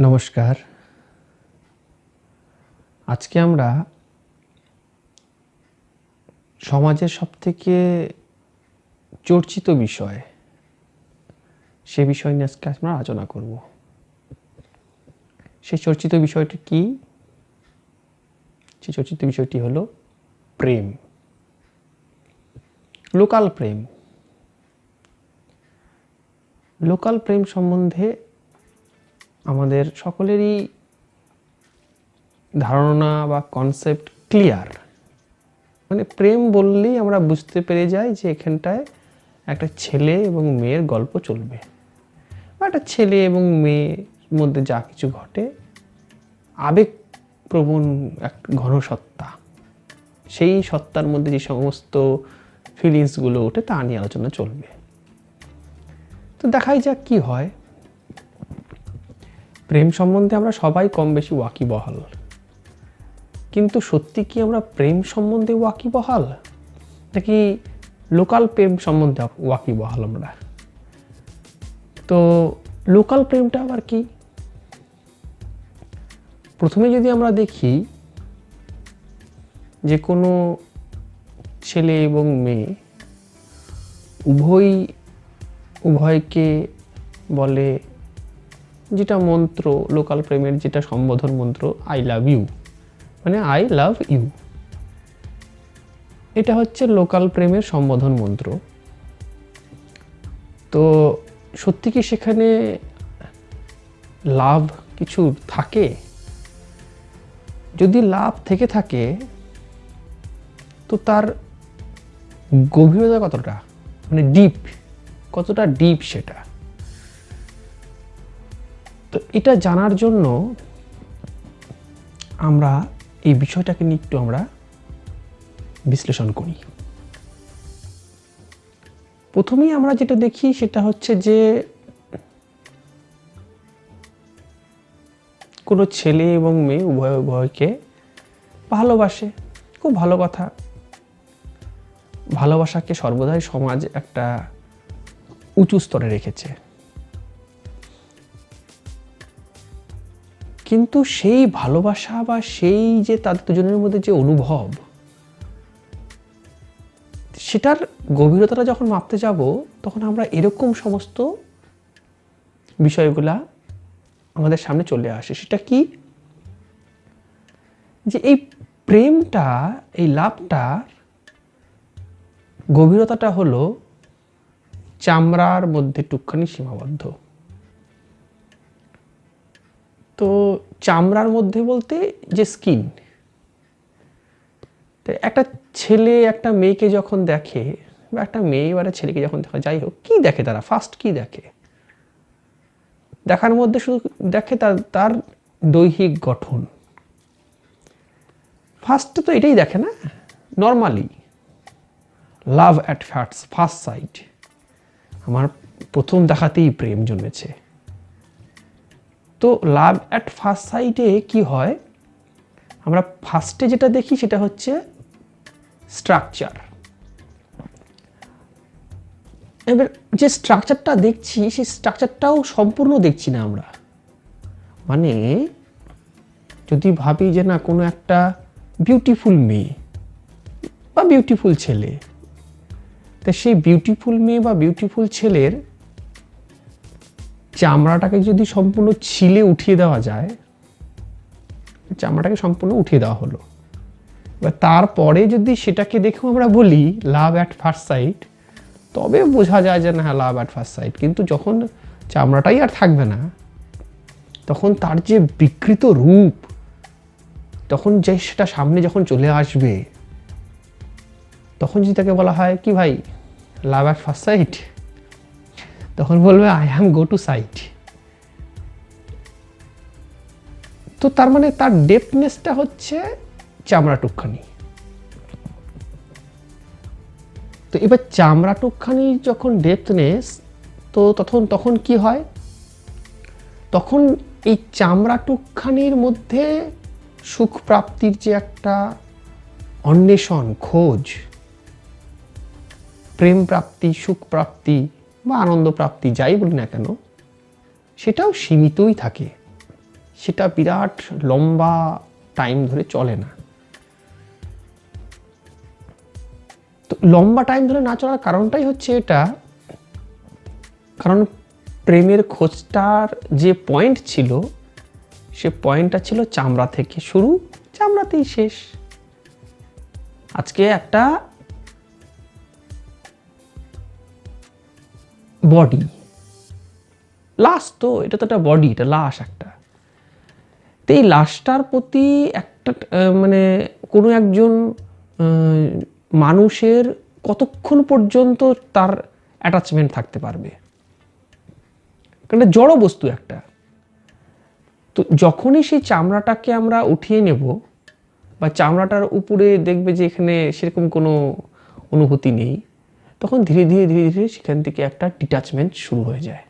নমস্কার। আজকে আমরা সমাজের সবথেকে চর্চিত বিষয়, সে বিষয় নিয়ে আজকে আমরা আলোচনা করব। সেই চর্চিত বিষয়টি কি? সেই চর্চিত বিষয়টি হলো প্রেম, লোকাল প্রেম। লোকাল প্রেম সম্বন্ধে আমাদের সকলেরই ধারণা বা কনসেপ্ট ক্লিয়ার। মানে প্রেম বললেই আমরা বুঝতে পেরে যাই যে এখানটায় একটা ছেলে এবং মেয়ের গল্প চলবে, বা একটা ছেলে এবং মেয়ের মধ্যে যা কিছু ঘটে, আবেগপ্রবণ এক ঘন সত্তা, সেই সত্তার মধ্যে যে সমস্ত ফিলিংসগুলো ওঠে তা নিয়ে আলোচনা চলবে। তো দেখাই যাক কি হয়। প্রেম সম্বন্ধে আমরা সবাই কম বেশি ওয়াকিবহাল, কিন্তু সত্যি কি আমরা প্রেম সম্বন্ধে ওয়াকিবহাল, নাকি লোকাল প্রেম সম্বন্ধে ওয়াকিবহাল আমরা? তো লোকাল প্রেমটা আবার কি? প্রথমে যদি আমরা দেখি যে কোনো ছেলে এবং মেয়ে উভয়কে বলে যেটা মন্ত্র, লোকাল প্রেমের যেটা সম্বোধন মন্ত্র, আই লাভ ইউ, মানে আই লাভ ইউ, এটা হচ্ছে লোকাল প্রেমের সম্বোধন মন্ত্র। তো সত্যি কি সেখানে লাভ কিছু থাকে? যদি লাভ থেকে থাকে তো তার গভীরতা কতটা, মানে কতটা ডিপ সেটা। তো এটা জানার জন্য আমরা এই বিষয়টাকে নিয়ে একটু আমরা বিশ্লেষণ করি। প্রথমেই আমরা যেটা দেখি সেটা হচ্ছে যে কোনো ছেলে এবং মেয়ে উভয়কে ভালোবাসে, খুব ভালো কথা। ভালোবাসাকে সর্বদাই সমাজ একটা উঁচু স্তরে রেখেছে, কিন্তু সেই ভালোবাসা বা সেই যে তাদের দুজনের মধ্যে যে অনুভব, সেটার গভীরতাটা যখন মাপতে যাব তখন আমরা এরকম সমস্ত বিষয়গুলা আমাদের সামনে চলে আসে। সেটা কি? যে এই প্রেমটা, এই লাভটার গভীরতাটা হলো চামড়ার মধ্যে টুকখানি সীমাবদ্ধ। তো চামড়ার মধ্যে বলতে যে স্কিন। তো একটা ছেলে একটা মেয়েকে যখন দেখে, বা একটা মেয়ে বা একটা ছেলেকে যখন দেখে, যাই হোক, কি দেখে তারা? ফার্স্ট কি দেখে? দেখার মধ্যে শুধু দেখে তার দৈহিক গঠন। ফার্স্টে তো এটাই দেখে না normally. Love at first sight, আমার প্রথম দেখাতেই প্রেম জন্মেছে। তো লাভ অ্যাট ফার্স্ট সাইটে কি হয়? আমরা ফার্স্টে যেটা দেখি সেটা হচ্ছে স্ট্রাকচার। এবার যে স্ট্রাকচারটা দেখছি, সেই স্ট্রাকচারটাও সম্পূর্ণ দেখছি না আমরা। মানে যদি ভাবি যে না, কোনো একটা বিউটিফুল মেয়ে বা বিউটিফুল ছেলে, তা সেই বিউটিফুল মেয়ে বা বিউটিফুল ছেলের চামড়াটাকে যদি সম্পূর্ণ ছিলে উঠিয়ে দেওয়া যায়, চামড়াটাকে সম্পূর্ণ উঠিয়ে দেওয়া হলো, এবার তারপরে যদি সেটাকে দেখেও আমরা বলি লাভ অ্যাট ফার্স্ট সাইট, তবে বোঝা যায় যে না, হ্যাঁ, লাভ অ্যাট ফার্স্ট সাইট। কিন্তু যখন চামড়াটাই আর থাকবে না, তখন তার যে বিকৃত রূপ, তখন যে সেটা সামনে যখন চলে আসবে, তখন যদি তাকে বলা হয় কি ভাই লাভ অ্যাট ফার্স্ট সাইট, তখন বলবে I am go to sight. তো তার মানে তার ডেপথনেসটা হচ্ছে চামড়া টুকখানি। তো এবার চামড়া টুকখানি যখন ডেপথনেস, তো তখন কি হয়? তখন এই চামড়া টুকখানির মধ্যে সুখ প্রাপ্তির যে একটা অন্বেষণ, খোঁজ, প্রেম প্রাপ্তি, সুখ প্রাপ্তি বা আনন্দ প্রাপ্তি, যাই বলি না কেন, সেটাও সীমিতই থাকে। সেটা বিরাট লম্বা টাইম ধরে চলে না। তো লম্বা টাইম ধরে না চলার কারণটাই হচ্ছে এটা, কারণ প্রেমের খোঁজটার যে পয়েন্ট ছিল, সে পয়েন্টটা ছিল চামড়া থেকে শুরু, চামড়াতেই শেষ। আজকে একটা বডি, লাশ, তো এটা তো একটা বডি, এটা লাশ একটা। তো এই লাশটার প্রতি একটা মানে কোনো একজন মানুষের কতক্ষণ পর্যন্ত তার অ্যাটাচমেন্ট থাকতে পারবে, কারণ এটা জড় বস্তু একটা। তো যখনই সেই চামড়াটাকে আমরা উঠিয়ে নেব বা চামড়াটার উপরে দেখবে যে এখানে সেরকম কোনো অনুভূতি নেই, তখন ধীরে ধীরে ধীরে ধীরে সেখান থেকে একটা ডিটাচমেন্ট শুরু হয়ে যায়।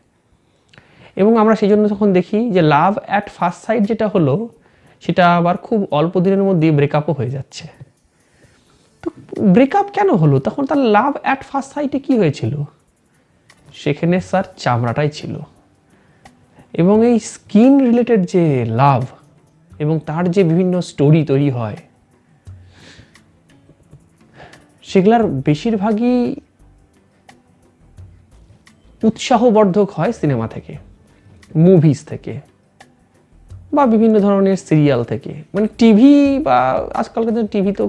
এবং আমরা সেই জন্য তখন দেখি যে লাভ অ্যাট ফার্স্ট সাইট যেটা হলো, সেটা আবার খুব অল্প দিনের মধ্যেই ব্রেকআপও হয়ে যাচ্ছে। তো ব্রেকআপ কেন হলো? তখন তার লাভ অ্যাট ফার্স্ট সাইটে কি হয়েছিল? সেখানে স্যার চামড়াটাই ছিল। এবং এই স্কিন রিলেটেড যে লাভ এবং তার যে বিভিন্ন স্টোরি তৈরি হয়, সেগুলার বেশিরভাগই উৎসাহবর্ধক হয় সিনেমা থেকে, মুভিজ থেকে, বা বিভিন্ন ধরনের সিরিয়াল থেকে। মানে টিভি বা আজকালকার টিভি তো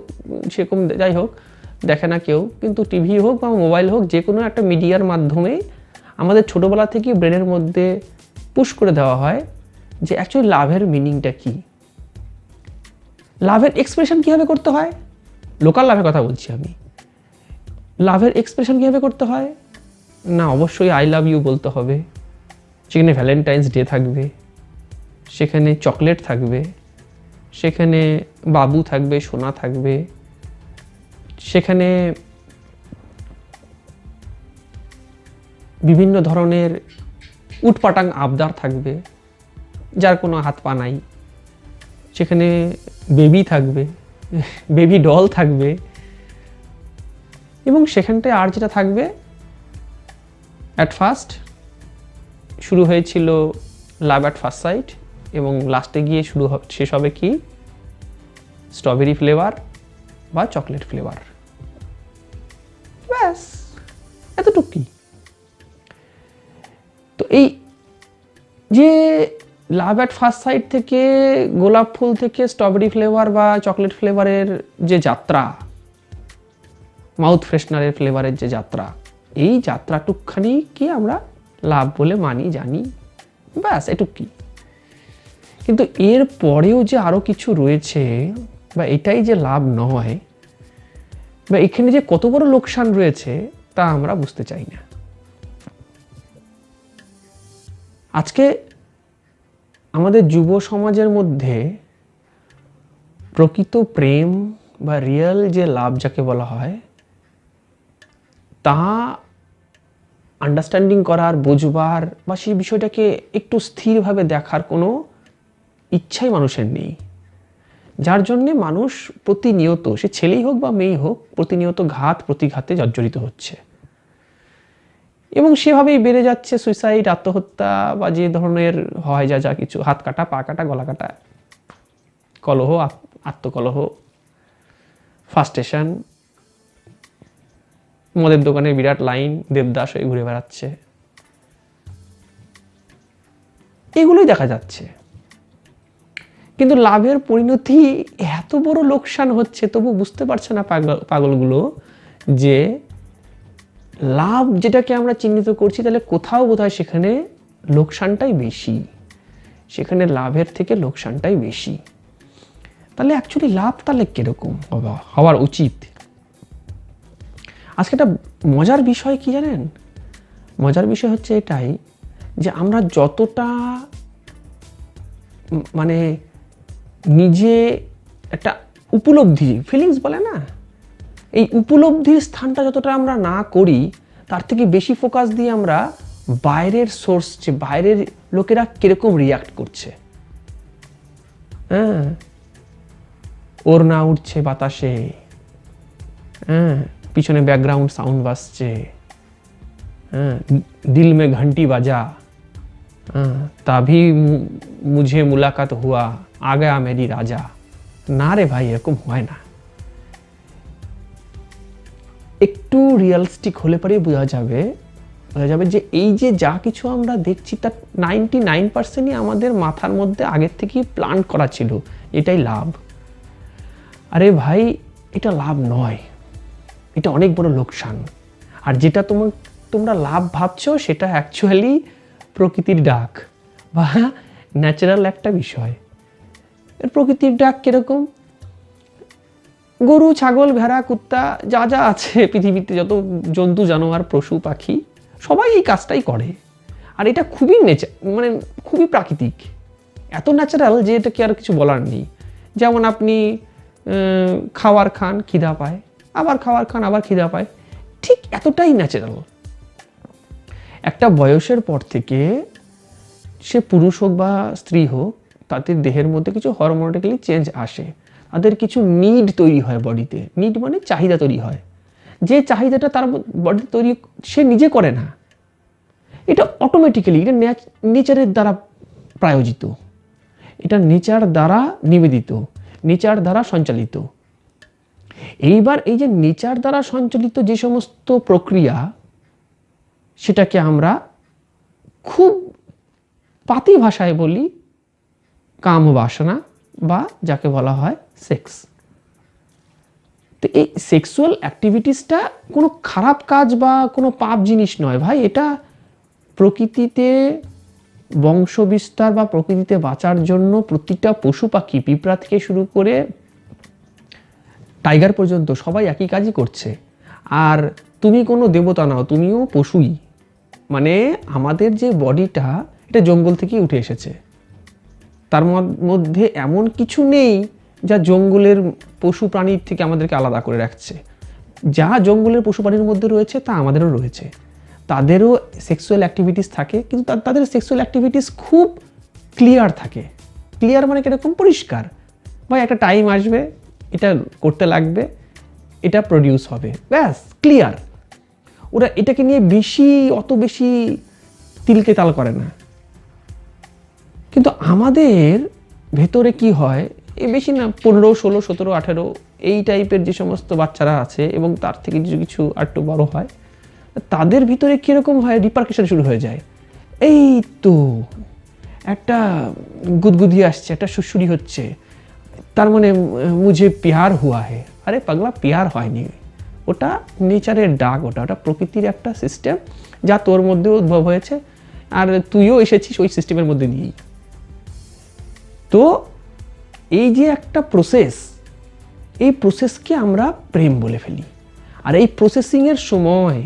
সেরকম যাই হোক দেখে না কেউ, কিন্তু টিভি হোক বা মোবাইল হোক, যে কোনো একটা মিডিয়ার মাধ্যমে আমাদের ছোটোবেলা থেকে ব্রেনের মধ্যে পুশ করে দেওয়া হয় যে অ্যাকচুয়ালি লাভের মিনিংটা কী, লাভের এক্সপ্রেশন কীভাবে করতে হয়। লোকাল লাভের কথা বলছি আমি। লাভের এক্সপ্রেশন কীভাবে করতে হয় না, অবশ্যই আই লাভ ইউ বলতে হবে। সেখানে ভ্যালেন্টাইন্স ডে থাকবে, সেখানে চকলেট থাকবে, সেখানে বাবু থাকবে, সোনা থাকবে, সেখানে বিভিন্ন ধরনের উটপাটাং আবদার থাকবে, যার কোনো হাত পা নাই। সেখানে বেবি থাকবে, বেবি ডল থাকবে, এবং সেখানটায় আর যেটা থাকবে, অ্যাট ফার্স্ট শুরু হয়েছিল লাভ অ্যাট ফার্স্ট সাইট, এবং লাস্টে গিয়ে শেষ হবে কি, স্ট্রবেরি ফ্লেভার বা চকলেট ফ্লেভার। ব্যাস এতটুকুই। তো এই যে লাভ অ্যাট ফার্স্ট সাইট থেকে গোলাপ ফুল থেকে স্ট্রবেরি ফ্লেভার বা চকলেট ফ্লেভারের যে যাত্রা, মাউথ ফ্রেশনারের ফ্লেভারের যে যাত্রা, এই যাত্রাটুকখানি কি আমরা লাভ বলে মানি, জানি, ব্যাস এটুকুই। কিন্তু এর পরেও যে আরও কিছু রয়েছে, বা এটাই যে লাভ নয়, বা এখানে যে কত বড় লোকসান রয়েছে, তা আমরা বুঝতে চাই না। আজকে আমাদের যুব সমাজের মধ্যে প্রকৃত প্রেম বা রিয়েল যে লাভ যাকে বলা হয়, তা আন্ডারস্ট্যান্ডিং করার, বুঝবার বা সেই বিষয়টাকে একটু স্থিরভাবে দেখার কোনো ইচ্ছাই মানুষের নেই। যার জন্যে মানুষ প্রতিনিয়ত, সে ছেলেই হোক বা মেয়েই হোক, প্রতিনিয়ত ঘাত প্রতিঘাতে জর্জরিত হচ্ছে, এবং সেভাবেই বেড়ে যাচ্ছে সুইসাইড, আত্মহত্যা, বা যে ধরনের হয় যা যা কিছু, হাত কাটা, পা কাটা, গলা কাটা, কলহ, আত্মকলহ, ফার্স্টেশন, মদের দোকানে বিরাট লাইন, দেবদাস হয়ে ঘুরে বেড়াচ্ছে, এগুলোই দেখা যাচ্ছে। কিন্তু লাভের পরিণতি এত বড় লোকসান হচ্ছে, তবু বুঝতে পারছে না পাগলগুলো যে লাভ যেটাকে আমরা চিহ্নিত করছি, তাহলে কোথাও বোধহয় সেখানে লোকসানটাই বেশি, সেখানে লাভের থেকে লোকসানটাই বেশি। তাহলে অ্যাকচুয়ালি লাভ তাহলে কিরকম হওয়ার উচিত? আজকে একটা মজার বিষয় কি জানেন? মজার বিষয় হচ্ছে এটাই যে আমরা যতটা মানে নিজে একটা উপলব্ধি, ফিলিংস বলে না, এই উপলব্ধির স্থানটা যতটা আমরা না করি, তার থেকে বেশি ফোকাস দিয়ে আমরা বাইরের সোর্স, যে বাইরের লোকেরা কিরকম রিয়াক্ট করছে। হ্যাঁ, ওর না উঠছে বাতাসে, হ্যাঁ, পিছনে ব্যাকগ্রাউন্ড সাউন্ড বাজছে, হ্যাঁ, দিল মে ঘন্টি বাজা, তাভি মুঝে মুলাকাত হুয়া আ গয়া মেরি রাজা। না রে ভাই, এরকম হয় না। একটু রিয়ালিস্টিক হলে পরেই বোঝা যাবে যে এই যে যা কিছু আমরা দেখছি তার 99%ই আমাদের মাথার মধ্যে আগের থেকেই প্ল্যান করা ছিল, এটাই লাভ। আরে ভাই, এটা লাভ নয়, এটা অনেক বড় লোকসান। আর যেটা তোমরা লাভ ভাবছো সেটা অ্যাকচুয়ালি প্রকৃতির ডাক বা ন্যাচারাল একটা বিষয়। প্রকৃতির ডাক কিরকম? গরু, ছাগল, ভেড়া, কুত্তা যা যা আছে পৃথিবীতে, যত জন্তু জানোয়ার, পশু পাখি, সবাই এই কাজটাই করে। আর এটা খুবই খুবই প্রাকৃতিক, এত ন্যাচারাল যে এটাকে আর কিছু বলার নেই। যেমন আপনি খাবার খান, খিদা পায়, আবার খাবার খান, আবার খিদা পায়, ঠিক এতটাই ন্যাচারাল। একটা বয়সের পর থেকে সে পুরুষ হোক বা স্ত্রী হোক, তাদের দেহের মধ্যে কিছু হরমোনালি চেঞ্জ আসে, তাদের কিছু নিড তৈরি হয় বডিতে। নিড মানে চাহিদা তৈরি হয়, যে চাহিদাটা তার বডিতে তৈরি সে নিজে করে না, এটা অটোমেটিক্যালি, এটা নেচারের দ্বারা প্রায়োজিত, এটা নেচার দ্বারা নিবেদিত, নেচার দ্বারা সঞ্চালিত। এইবার এই যে নেচার দ্বারা সঞ্চালিত যে সমস্ত প্রক্রিয়া, সেটাকে আমরা খুব পাতি ভাষায় বলি কাম বাসনা, বা যাকে বলা হয় সেক্স। তো এই সেক্সুয়াল অ্যাক্টিভিটিসটা কোনো খারাপ কাজ বা কোনো পাপ জিনিস নয় ভাই। এটা প্রকৃতিতে বংশ বিস্তার বা প্রকৃতিতে বাঁচার জন্য প্রতিটা পশু পাখি, পিঁপড়া থেকে শুরু করে টাইগার পর্যন্ত সবাই একই কাজই করছে। আর তুমি কোনো দেবতা নাও, তুমিও পশুই। মানে আমাদের যে বডিটা, এটা জঙ্গল থেকেই উঠে এসেছে। তার মধ্যে এমন কিছু নেই যা জঙ্গলের পশু প্রাণীর থেকে আমাদেরকে আলাদা করে রাখছে। যা জঙ্গলের পশু প্রাণীর মধ্যে রয়েছে তা আমাদেরও রয়েছে। তাদেরও সেক্সুয়াল অ্যাক্টিভিটিস থাকে, কিন্তু তাদের সেক্সুয়াল অ্যাক্টিভিটিস খুব ক্লিয়ার থাকে। ক্লিয়ার মানে কীরকম? পরিষ্কার। ভাই একটা টাইম আসবে, এটা করতে লাগবে, এটা প্রডিউস হবে, ব্যাস, ক্লিয়ার। ওরা এটাকে নিয়ে অত বেশি তিলকে তাল করে না। কিন্তু আমাদের ভেতরে কি হয়, বেশি না, 15, 16, 17, 18 এই টাইপের যে সমস্ত বাচ্চারা আছে, এবং তার থেকে কিছু কিছু আরেকটু বড় হয়, তাদের ভিতরে কীরকম হয়, রিপারকেশন শুরু হয়ে যায়। এই তো একটা গুদগুদি আসছে, একটা সুরসুরি হচ্ছে, তার মানে মুঝে প্যার হুয়া হে। আরে পাগলা, প্যার হয়নি, ওটা নেচারের ডাক, ওটা প্রকৃতির একটা সিস্টেম যা তোর মধ্যে উদ্ভব হয়েছে, আর তুইও এসেছিস ওই সিস্টেমের মধ্যে দিয়েই। তো এই যে একটা প্রসেস, এই প্রসেসকে আমরা প্রেম বলে ফেলি। আর এই প্রসেসিংয়ের সময়,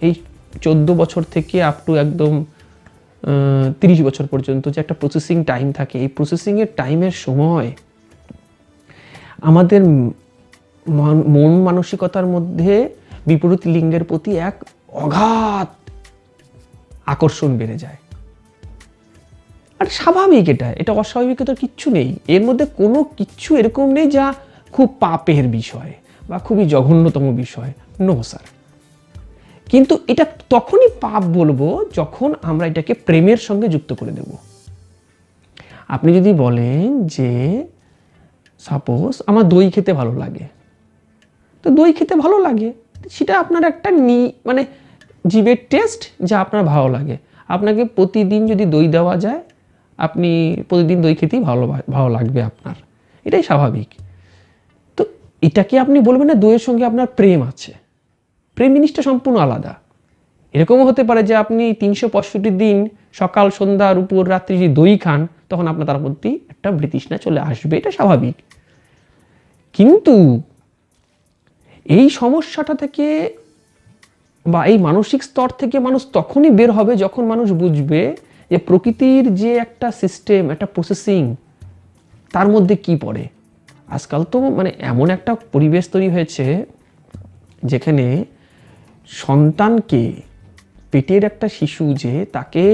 এই 14 বছর থেকে আপ টু একদম 30 বছর পর্যন্ত যে একটা প্রসেসিং টাইম থাকে, এই প্রসেসিংয়ের টাইমের সময় আমাদের মন মানসিকতার মধ্যে বিপরীত লিঙ্গের প্রতি এক অগাধ আকর্ষণ বেড়ে যায়। আর স্বাভাবিক, এটা অস্বাভাবিকতার কিচ্ছু নেই। এর মধ্যে কোনো কিচ্ছু এরকম নেই যা খুব পাপের বিষয় বা খুবই জঘন্যতম বিষয়, নো স্যার। কিন্তু এটা তখনই পাপ বলবো যখন আমরা এটাকে প্রেমের সঙ্গে যুক্ত করে দেব। আপনি যদি বলেন যে সাপোজ আমার দই খেতে ভালো লাগে, তো দই খেতে ভালো লাগে, সেটা আপনার একটা মানে জিভের টেস্ট, যা আপনার ভালো লাগে। আপনাকে প্রতিদিন যদি দই দেওয়া যায়, আপনি প্রতিদিন দই খেতেই ভালো লাগবে আপনার, এটাই স্বাভাবিক। তো এটাকে আপনি বলবেন না দইয়ের সঙ্গে আপনার প্রেম আছে। প্রেম জিনিসটা সম্পূর্ণ আলাদা। এরকমও হতে পারে যে আপনি 365 দিন সকাল, সন্ধ্যা, দুপুর, রাত্রি যদি দই খান, তখন আপনার তার মধ্যে একটা বৃতৃষ্ণা চলে আসবে, এটা স্বাভাবিক। কিন্তু এই সমস্যাটা থেকে বা এই মানসিক স্তর থেকে মানুষ তখনই বের হবে যখন মানুষ বুঝবে যে প্রকৃতির যে একটা সিস্টেম, একটা প্রসেসিং, তার মধ্যে কি পড়ে। আজকাল তো মানে এমন একটা পরিবেশ তৈরি হয়েছে যেখানে সন্তানকে, পেটের একটা শিশু যে, তাকে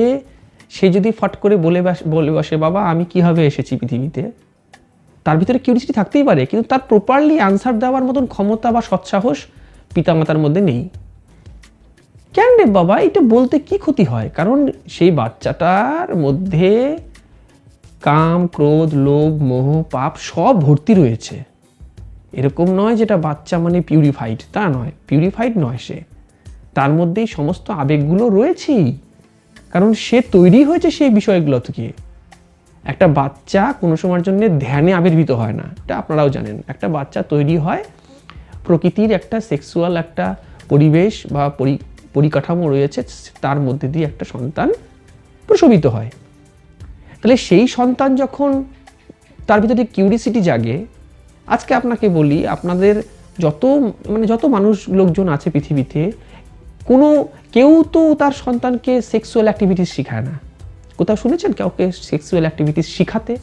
সে যদি ফট করে বলে বসে বাবা আমি কীভাবে এসেছি পৃথিবীতে, তার ভিতরে কিউরিয়াসিটি থাকতেই পারে, কিন্তু তার প্রপারলি অ্যান্সার দেওয়ার মতন ক্ষমতা বা সৎসাহস পিতামাতার মধ্যে নেই। কেন রে বাবা, এটা বলতে কি ক্ষতি হয়? কারণ সেই বাচ্চাটার মধ্যে কাম, ক্রোধ, লোভ, মোহ, পাপ সব ভর্তি রয়েছে। এরকম নয় যেটা বাচ্চা মানে পিউরিফাইড, তা নয়, পিউরিফাইড নয় সে, তার মধ্যেই সমস্ত আবেগগুলো রয়েছেই, কারণ সে তৈরি হয়েছে সেই বিষয়গুলো থেকে। একটা বাচ্চা কোনো সময়ের জন্য ধ্যানে আবির্ভূত হয় না, এটা আপনারাও জানেন। একটা বাচ্চা তৈরি হয় প্রকৃতির একটা সেক্সুয়াল একটা পরিবেশ বা পরিকাঠামো রয়েছে, তার মধ্যে দিয়ে একটা সন্তান প্রসবিত হয়। তাহলে সেই সন্তান যখন তার ভিতরে কিউরিসিটি জাগে, আজকে আপনাকে বলি, আপনাদের যত মানুষ লোকজন আছে পৃথিবীতে, কেউ তো তার সন্তানকে সেক্সুয়াল অ্যাক্টিভিটিস শেখায় না। কোথাও শুনেছেন কাউকে সেক্সুয়াল অ্যাক্টিভিটিস শিখাতে?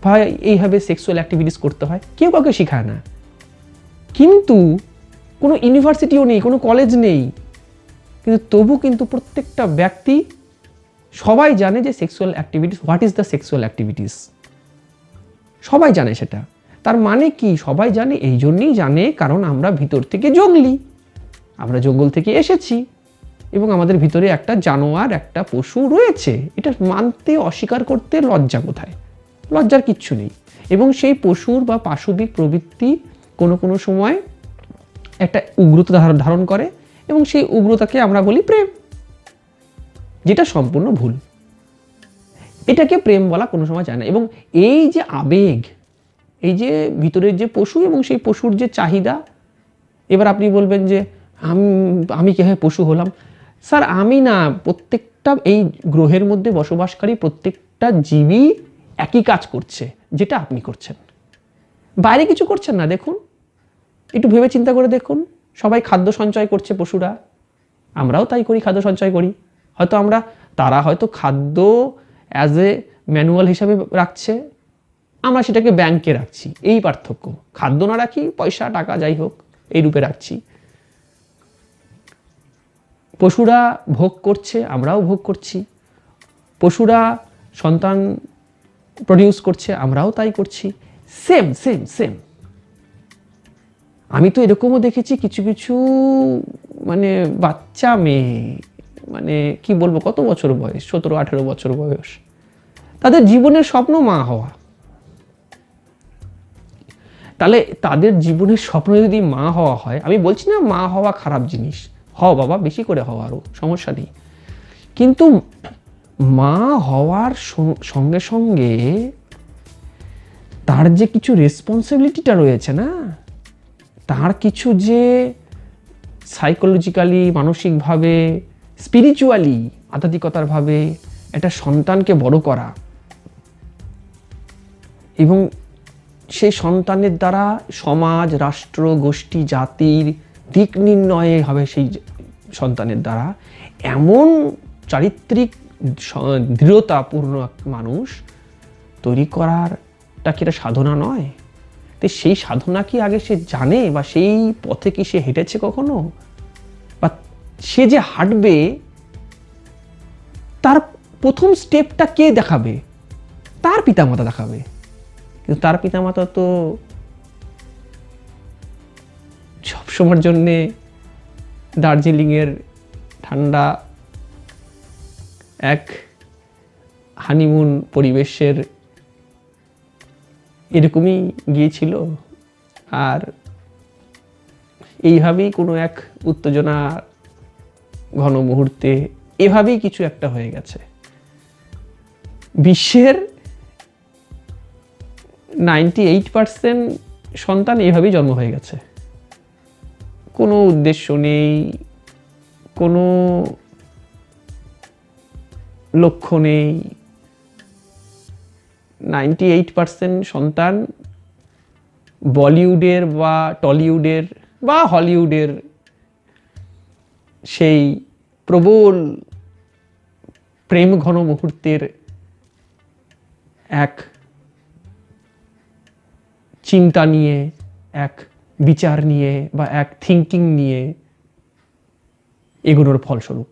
ভাই এইভাবে সেক্সুয়াল অ্যাক্টিভিটিস করতে হয়, কেউ কাউকে শেখায় না। কিন্তু কোনো ইউনিভার্সিটিও নেই, কোনো কলেজ নেই, কিন্তু তবু কিন্তু প্রত্যেকটা ব্যক্তি সবাই জানে যে sexual activities, what is the sexual activities, সবাই জানে সেটা। তার মানে কি? সবাই জানে, এই জন্যই জানে কারণ আমরা ভিতর থেকে জঙ্গলি, আমরা জঙ্গল থেকে এসেছি এবং আমাদের ভিতরে একটা জানোয়ার, একটা পশু রয়েছে। এটা মানতে, অস্বীকার করতে লজ্জা কোথায়? লজ্জার কিচ্ছু নেই। এবং সেই পশুর বা পাশবিক প্রবৃত্তি কোনো সময় একটা উগ্রতা ধারণ করে এবং সেই উগ্রতাকে আমরা বলি প্রেম, যেটা সম্পূর্ণ ভুল। এটাকে প্রেম বলা কোনো সময় যায় না। এবং এই যে আবেগ, এই যে ভিতরের যে পশু এবং সেই পশুর যে চাহিদা, এবার আপনি বলবেন যে আমি কিভাবে পশু হলাম? স্যার, আমি না, প্রত্যেকটা এই গ্রহের মধ্যে বসবাসকারী প্রত্যেকটা জীবই একই কাজ করছে যেটা আপনি করছেন, বাইরে কিছু করছেন না। দেখুন, একটু ভেবে চিন্তা করে দেখুন, সবাই খাদ্য সঞ্চয় করছে, পশুরা, আমরাও তাই করি, খাদ্য সঞ্চয় করি। হয়তো তারা হয়তো খাদ্য অ্যাজ এ ম্যানুয়াল হিসাবে রাখছে, আমরা সেটাকে ব্যাংকে রাখছি, এই পার্থক্য। খাদ্য না রাখি, পয়সা টাকা যাই হোক, এই রূপে রাখছি। পশুরা ভোগ করছে, আমরাও ভোগ করছি। পশুরা সন্তান প্রডিউস করছে, আমরাও তাই করছি। Same same same. আমি তো এরকমও দেখেছি কিছু কিছু বাচ্চা মেয়ে, কি বলবো, কত বছর বয়স, 17-18 বছর বয়স, তাদের জীবনের স্বপ্ন মা হওয়া। তাহলে তাদের জীবনের স্বপ্ন যদি মা হওয়া হয়, আমি বলছি না মা হওয়া খারাপ জিনিস, হও বাবা, বেশি করে হও, আরও সমস্যা নেই, কিন্তু মা হওয়ার সঙ্গে সঙ্গে তার যে কিছু রেসপন্সিবিলিটিটা রয়েছে না, তার কিছু যে সাইকোলজিক্যালি, মানসিকভাবে, স্পিরিচুয়ালি, আধ্যাত্মিকতার ভাবে একটা সন্তানকে বড় করা এবং সেই সন্তানের দ্বারা সমাজ, রাষ্ট্র, গোষ্ঠী, জাতির দিক নির্ণয়ে হবে, সেই সন্তানের দ্বারা এমন চারিত্রিক দৃঢ়তাপূর্ণ মানুষ তৈরি করারটা কি এটা সাধনা নয়? তো সেই সাধনা কি আগে সে জানে, বা সেই পথে কি সে হেঁটেছে কখনো? বা সে যে হাঁটবে, তার প্রথম স্টেপটা কে দেখাবে? তার পিতামাতা দেখাবে। কিন্তু তার পিতামাতা তো সবসময়ের জন্যে দার্জিলিংয়ের ঠান্ডা এক হানিমুন পরিবেশের এরকমই গিয়েছিল, আর এইভাবেই কোনো এক উত্তেজনা ঘন মুহূর্তে এভাবেই কিছু একটা হয়ে গেছে। বিশ্বের 98% সন্তান এভাবেই জন্ম হয়ে গেছে, কোনো উদ্দেশ্য নেই, কোনো লক্ষ্য নেই। 98% সন্তান বলিউডের বা টলিউডের বা হলিউডের সেই প্রবল প্রেম ঘন মুহূর্তের এক চিন্তা নিয়ে, এক বিচার নিয়ে বা এক থিঙ্কিং নিয়ে এগুলোর ফলস্বরূপ।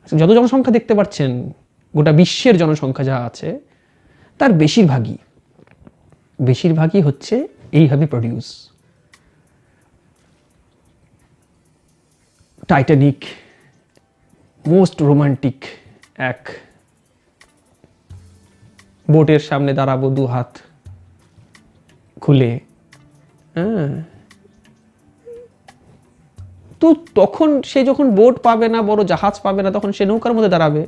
যত জনসংখ্যা দেখতে পাচ্ছেন, গোটা বিশ্বের জনসংখ্যা যা আছে, তার বেশিরভাগই হচ্ছে এইভাবে প্রডিউস। টাইটানিক মোস্ট রোমান্টিক এক বোটের সামনে দাঁড়াবো, দু হাত খুলে, হ্যাঁ, তো তখন সে যখন বোট পাবে না, বড় জাহাজ পাবে না, তখন সে নৌকার মধ্যে দাঁড়াবে।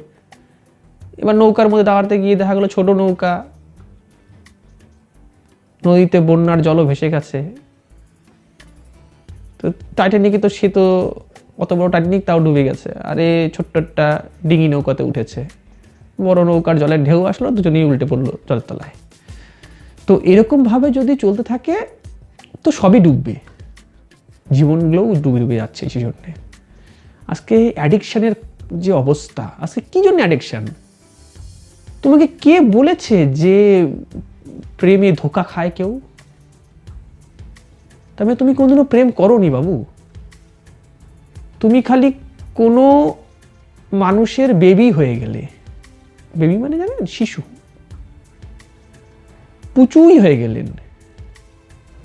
এবার নৌকার মধ্যে দাঁড়াতে গিয়ে দেখা গেলো ছোট নৌকা, নদীতে বন্যার জলও ভেসে গেছে। তো টাইটানিকে তো সে তো অত বড় টাইটানিক তাও ডুবে গেছে, আর এ ছোট্ট একটা ডিঙি নৌকাতে উঠেছে, বড় নৌকার জলের ঢেউ আসলো, দুজনেই উল্টে পড়লো জলের তলায়। তো এরকম ভাবে যদি চলতে থাকে তো সবই ডুববে, জীবনগুলোও ডুবে ডুবে যাচ্ছে সেই জন্যে। আজকে অ্যাডিকশানের যে অবস্থা, আজকে কি জন্য অ্যাডিকশান? তোমাকে কে বলেছে যে প্রেমে ধোকা খায় কেউ? তবে তুমি কোনোদিনও প্রেম করোনি বাবু, তুমি খালি কোনো মানুষের বেবি হয়ে গেলে। বেবি মানে জানেন, শিশু, পুচুই হয়ে গেলেন,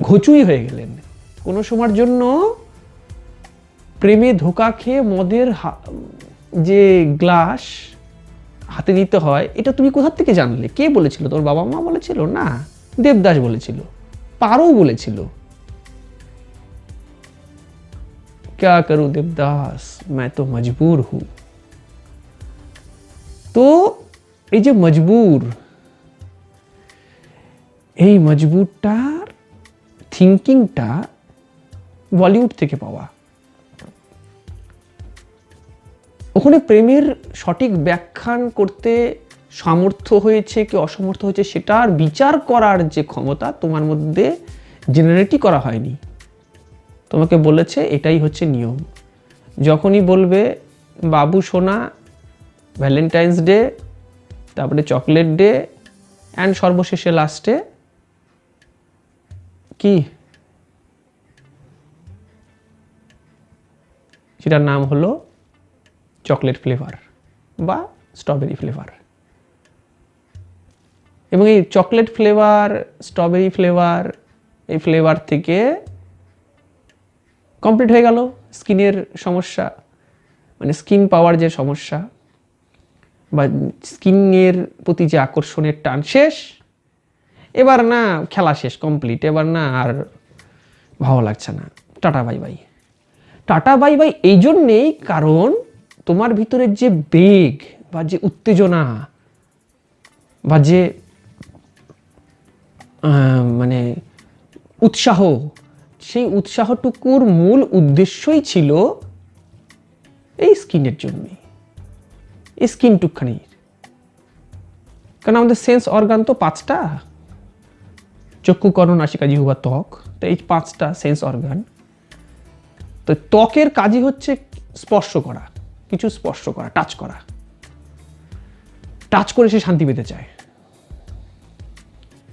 ঘচুই হয়ে গেলেন। কোনো সময়ের জন্য প্রেমে ধোকা খেয়ে মদের যে গ্লাস হাতে নিতে হয়, এটা তুমি কোথা থেকে জানলে? কে বলেছিল? তোর বাবা মা বলেছিল? না, দেবদাস বলেছিল, পারো বলেছিল। क्या करूं देवदास, मैं तो मजबूर हूं। তো এই যে মজবুর, এই মজবুরটার থিঙ্কিংটা বলিউড থেকে পাওয়া। ওখানে প্রেমের সঠিক ব্যাখ্যান করতে সামর্থ্য হয়েছে কি অসমর্থ হয়েছে সেটার বিচার করার যে ক্ষমতা তোমার মধ্যে জেনারেটই করা হয়নি। তোমাকে বলেছে এটাই হচ্ছে নিয়ম। যখনই বলবে বাবু সোনা, ভ্যালেন্টাইন্স ডে, তারপরে চকলেট ডে, অ্যান্ড সর্বশেষে লাস্টে কি, সেটার নাম হলো চকলেট ফ্লেভার বা স্ট্রবেরি ফ্লেভার। এবং এই চকলেট ফ্লেভার, স্ট্রবেরি ফ্লেভার, এই ফ্লেভার থেকে কমপ্লিট হয়ে গেল স্কিনের সমস্যা, মানে স্কিন পাওয়ার যে সমস্যা বা স্কিনের প্রতি যে আকর্ষণের টান শেষ। এবার না খেলা শেষ, কমপ্লিট, এবার না আর ভালো লাগছে না, tata bye bye. Tata bye bye এই জন্যেই কারণ তোমার ভিতরে যে বেগ বা যে উত্তেজনা বা যে মানে উৎসাহ, সেই উৎসাহটুকুর মূল উদ্দেশ্যই ছিল এই স্কিনের জন্যই, এই স্কিনটুকখানি। কারণ আমাদের সেন্স অর্গান তো 5টা, চক্ষু, কর্ণ, নাসিকা, জিহ্বা, ত্বক। তো এই 5টা সেন্স অর্গান। তো ত্বকের কাজই হচ্ছে স্পর্শ করা, কিছু স্পর্শ করা, টাচ করা। টাচ করে সে শান্তি পেতে চায়।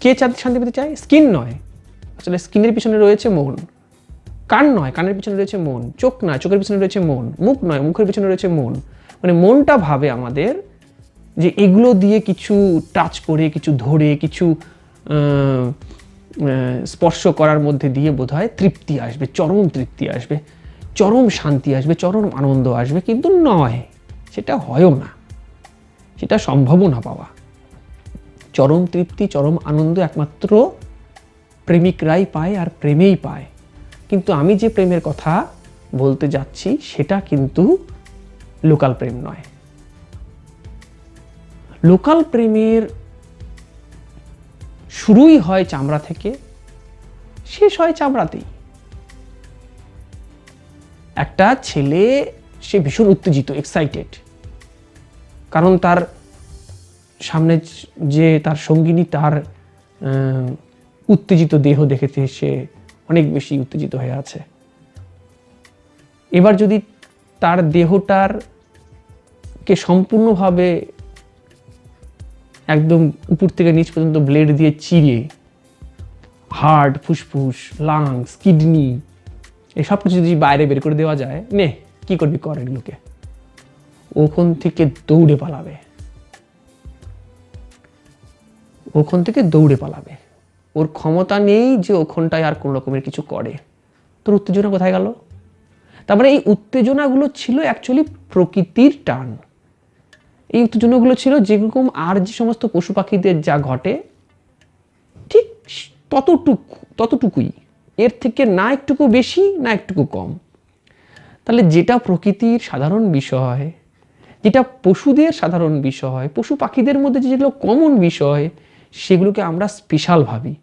কে শান্তি পেতে চায়? স্কিন নয়, আসলে স্কিনের পিছনে রয়েছে মন। কান নয়, কানের পিছনে রয়েছে মন। চোখ নয়, চোখের পিছনে রয়েছে মন। মুখ নয়, মুখের পিছনে রয়েছে মন। মানে মনটা ভাবে আমাদের যে এগুলো দিয়ে কিছু টাচ করে, কিছু ধরে, কিছু স্পর্শ করার মধ্যে দিয়ে বোধহয় তৃপ্তি আসবে, চরম তৃপ্তি আসবে, চরম শান্তি আসবে, চরম আনন্দ আসবে। কিন্তু নয়, সেটা হয়ও না, সেটা সম্ভবও না পাওয়া। চরম তৃপ্তি, চরম আনন্দ একমাত্র প্রেমিকরাই পায় আর প্রেমেই পায়। কিন্তু আমি যে প্রেমের কথা বলতে যাচ্ছি সেটা কিন্তু লোকাল প্রেম নয়। লোকাল প্রেমের শুরুই হয় চামড়া থেকে, শেষ হয় চামড়াতেই। একটা ছেলে সে ভীষণ উত্তেজিত, এক্সাইটেড, কারণ তার সামনে যে তার সঙ্গিনী তার উত্তেজিত দেহ দেখেছে, সে অনেক বেশি উত্তেজিত হয়ে আছে। এবার যদি তার দেহটার কে সম্পূর্ণভাবে একদম উপর থেকে নিচ পর্যন্ত ব্লেড দিয়ে চিরে হার্ট, ফুসফুস, লাংস, কিডনি এই সব কিছু যদি বাইরে বের করে দেওয়া যায়, নে কি করবি কর এগুলোকে, ওখান থেকে দৌড়ে পালাবে, ওখান থেকে দৌড়ে পালাবে। ওর ক্ষমতা নেই যে ওখানটায় আর কোন রকমের কিছু করে। তোর উত্তেজনা কোথায় গেল? তারপরে এই উত্তেজনাগুলো ছিল অ্যাকচুয়ালি প্রকৃতির টান। এই উত্তেজনাগুলো ছিল যেরকম আর যে সমস্ত পশু পাখিদের যা ঘটে ঠিক ততটুকুই, এর থেকে না একটুকু বেশি না একটুকু কম। তাহলে যেটা প্রকৃতির সাধারণ বিষয়, যেটা পশুদের সাধারণ বিষয়, পশু পাখিদের মধ্যে যেগুলো কমন বিষয়, সেগুলোকে আমরা স্পেশাল ভাবি।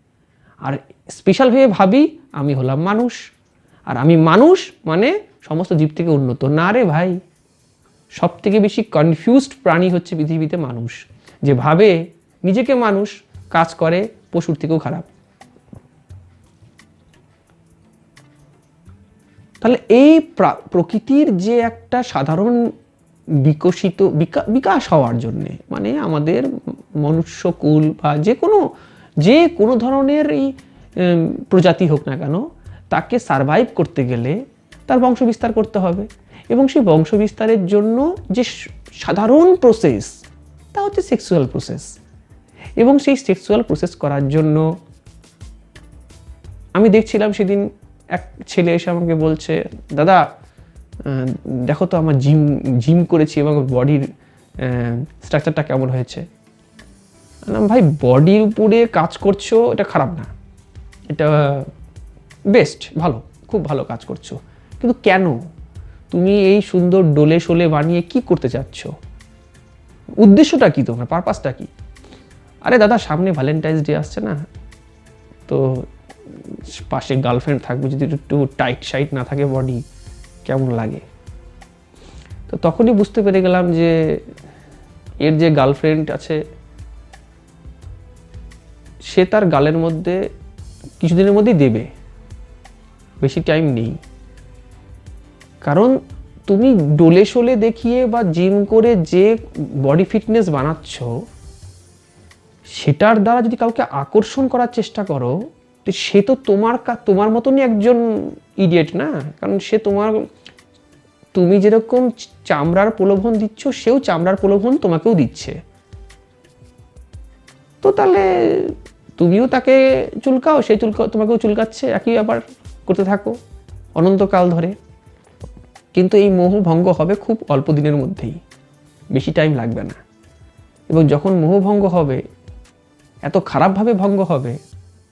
আর স্পেশাল ভেবে ভাবি আমি হলাম মানুষ, আর আমি মানুষ মানে সমস্ত জীব থেকে উন্নত। না রে ভাই, সব থেকে বেশি কনফিউজড প্রাণী হচ্ছে পৃথিবীতে মানুষ, যে ভাবে নিজেকে মানুষ, কাজ করে পশুর থেকেও খারাপ। তাহলে এই প্রকৃতির যে একটা সাধারণ বিকাশ হওয়ার জন্যে, মানে আমাদের মনুষ্যকুল বা যে কোনো ধরনের এই প্রজাতি হোক না কেন, তাকে সারভাইভ করতে গেলে তার বংশ বিস্তার করতে হবে। এবং সেই বংশ বিস্তারের জন্য যে সাধারণ প্রসেস, তা হচ্ছে সেক্সুয়াল প্রসেস। এবং সেই সেক্সুয়াল প্রসেস করার জন্য আমি দেখছিলাম সেদিন এক ছেলে এসে আমাকে বলছে, দাদা দেখো তো আমার জিম করেছি এবং বডির স্ট্রাকচারটা কেমন হয়েছে। ভাই, বডির উপরে কাজ করছো এটা খারাপ না, এটা বেস্ট, ভালো, খুব ভালো কাজ করছো, কিন্তু কেন তুমি এই সুন্দর ডোলে শোলে বানিয়ে কি করতে চাচ্ছ? উদ্দেশ্যটা কি তোমার, পারপাসটা কি? আরে দাদা, সামনে ভ্যালেন্টাইন্স ডে আসছে না, তো পাশে গার্লফ্রেন্ড থাকবে, যদি একটু টাইট শাইট না থাকে বডি, কেমন লাগে? তো তখনই বুঝতে পেরে গেলাম যে এর যে গার্লফ্রেন্ড আছে, সে তার গালের মধ্যে কিছুদিনের মধ্যেই দেবে, বেশি টাইম নেই। কারণ তুমি ডোলে শোলে দেখিয়ে বা জিম করে যে বডি ফিটনেস বানাচ্ছ, সেটার দ্বারা যদি কাউকে আকর্ষণ করার চেষ্টা করো, সে তো তোমার মতনই একজন ইডিয়েট না। কারণ সে তুমি যেরকম চামড়ার প্রলোভন দিচ্ছ, সেও চামড়ার প্রলোভন তোমাকেও দিচ্ছে। তো তাহলে তুমিও তাকে চুলকাও, সেই তোমাকেও চুলকাচ্ছে, একই ব্যাপার করতে থাকো অনন্তকাল ধরে। কিন্তু এই মোহ ভঙ্গ হবে খুব অল্প দিনের মধ্যেই, বেশি টাইম লাগবে না। এবং যখন মোহ ভঙ্গ হবে, এত খারাপভাবে ভঙ্গ হবে,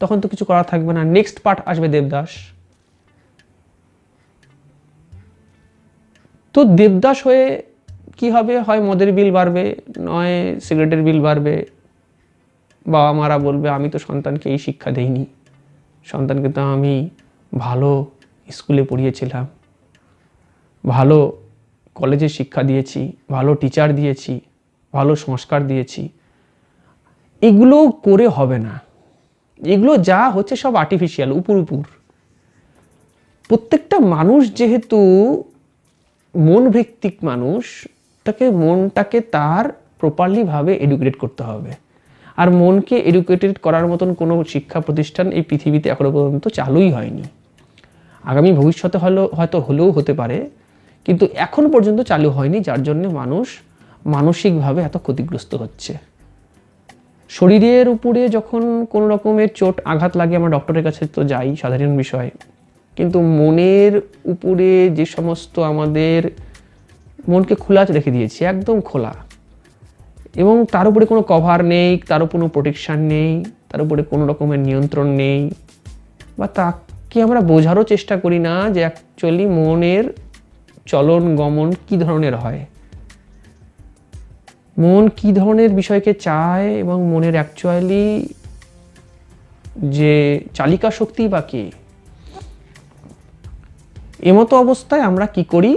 তখন তো কিছু করা থাকবে না। নেক্সট পার্ট আসবে দেবদাস। তো দেবদাস হয়ে কি হবে, হয় মদের বিল বাড়বে, নয় সিগারেটের বিল বাড়বে। বাবা মারা বলবে, আমি তো সন্তানকে এই শিক্ষা দেইনি, সন্তানকে তো আমি ভালো স্কুলে পড়িয়েছিলাম, ভালো কলেজে শিক্ষা দিয়েছি, ভালো টিচার দিয়েছি, ভালো সংস্কার দিয়েছি। এগুলো করে হবে না। এগুলো যা হচ্ছে সব আর্টিফিশিয়াল, উপর। প্রত্যেকটা মানুষ যেহেতু মন ভিত্তিক মানুষ, মনটাকে তার প্রপারলি ভাবে এডুকেটেড করতে হবে। আর মনকে এডুকেটেড করার মতন কোনো শিক্ষা প্রতিষ্ঠান এই পৃথিবীতে এখনো পর্যন্ত চালুই হয়নি। আগামী ভবিষ্যতে হয়তো হলেও হতে পারে, কিন্তু এখন পর্যন্ত চালু হয়নি, যার জন্য মানুষ মানসিকভাবে এত ক্ষতিগ্রস্ত হচ্ছে। শরীরের উপরে যখন কোনো রকমের চোট আঘাত লাগে, আমরা ডক্টরের কাছে তো যাই, সাধারণ বিষয়। কিন্তু মনের উপরে যে সমস্ত আমাদের মনকে খোলা রেখে দিয়েছি, একদম খোলা, এবং তার উপরে কোনো কভার নেই, তার উপর কোনো প্রোটেকশান নেই, তার উপরে কোনো রকমের নিয়ন্ত্রণ নেই, বা তাকে আমরা বোঝারও চেষ্টা করি না যে অ্যাকচুয়ালি মনের চলন গমন কী ধরনের হয়, মন কী ধরনের বিষয়কে চায়, এবং মনের অ্যাকচুয়ালি যে চালিকা শক্তি বা কে। এমতো অবস্থায় আমরা কি করি,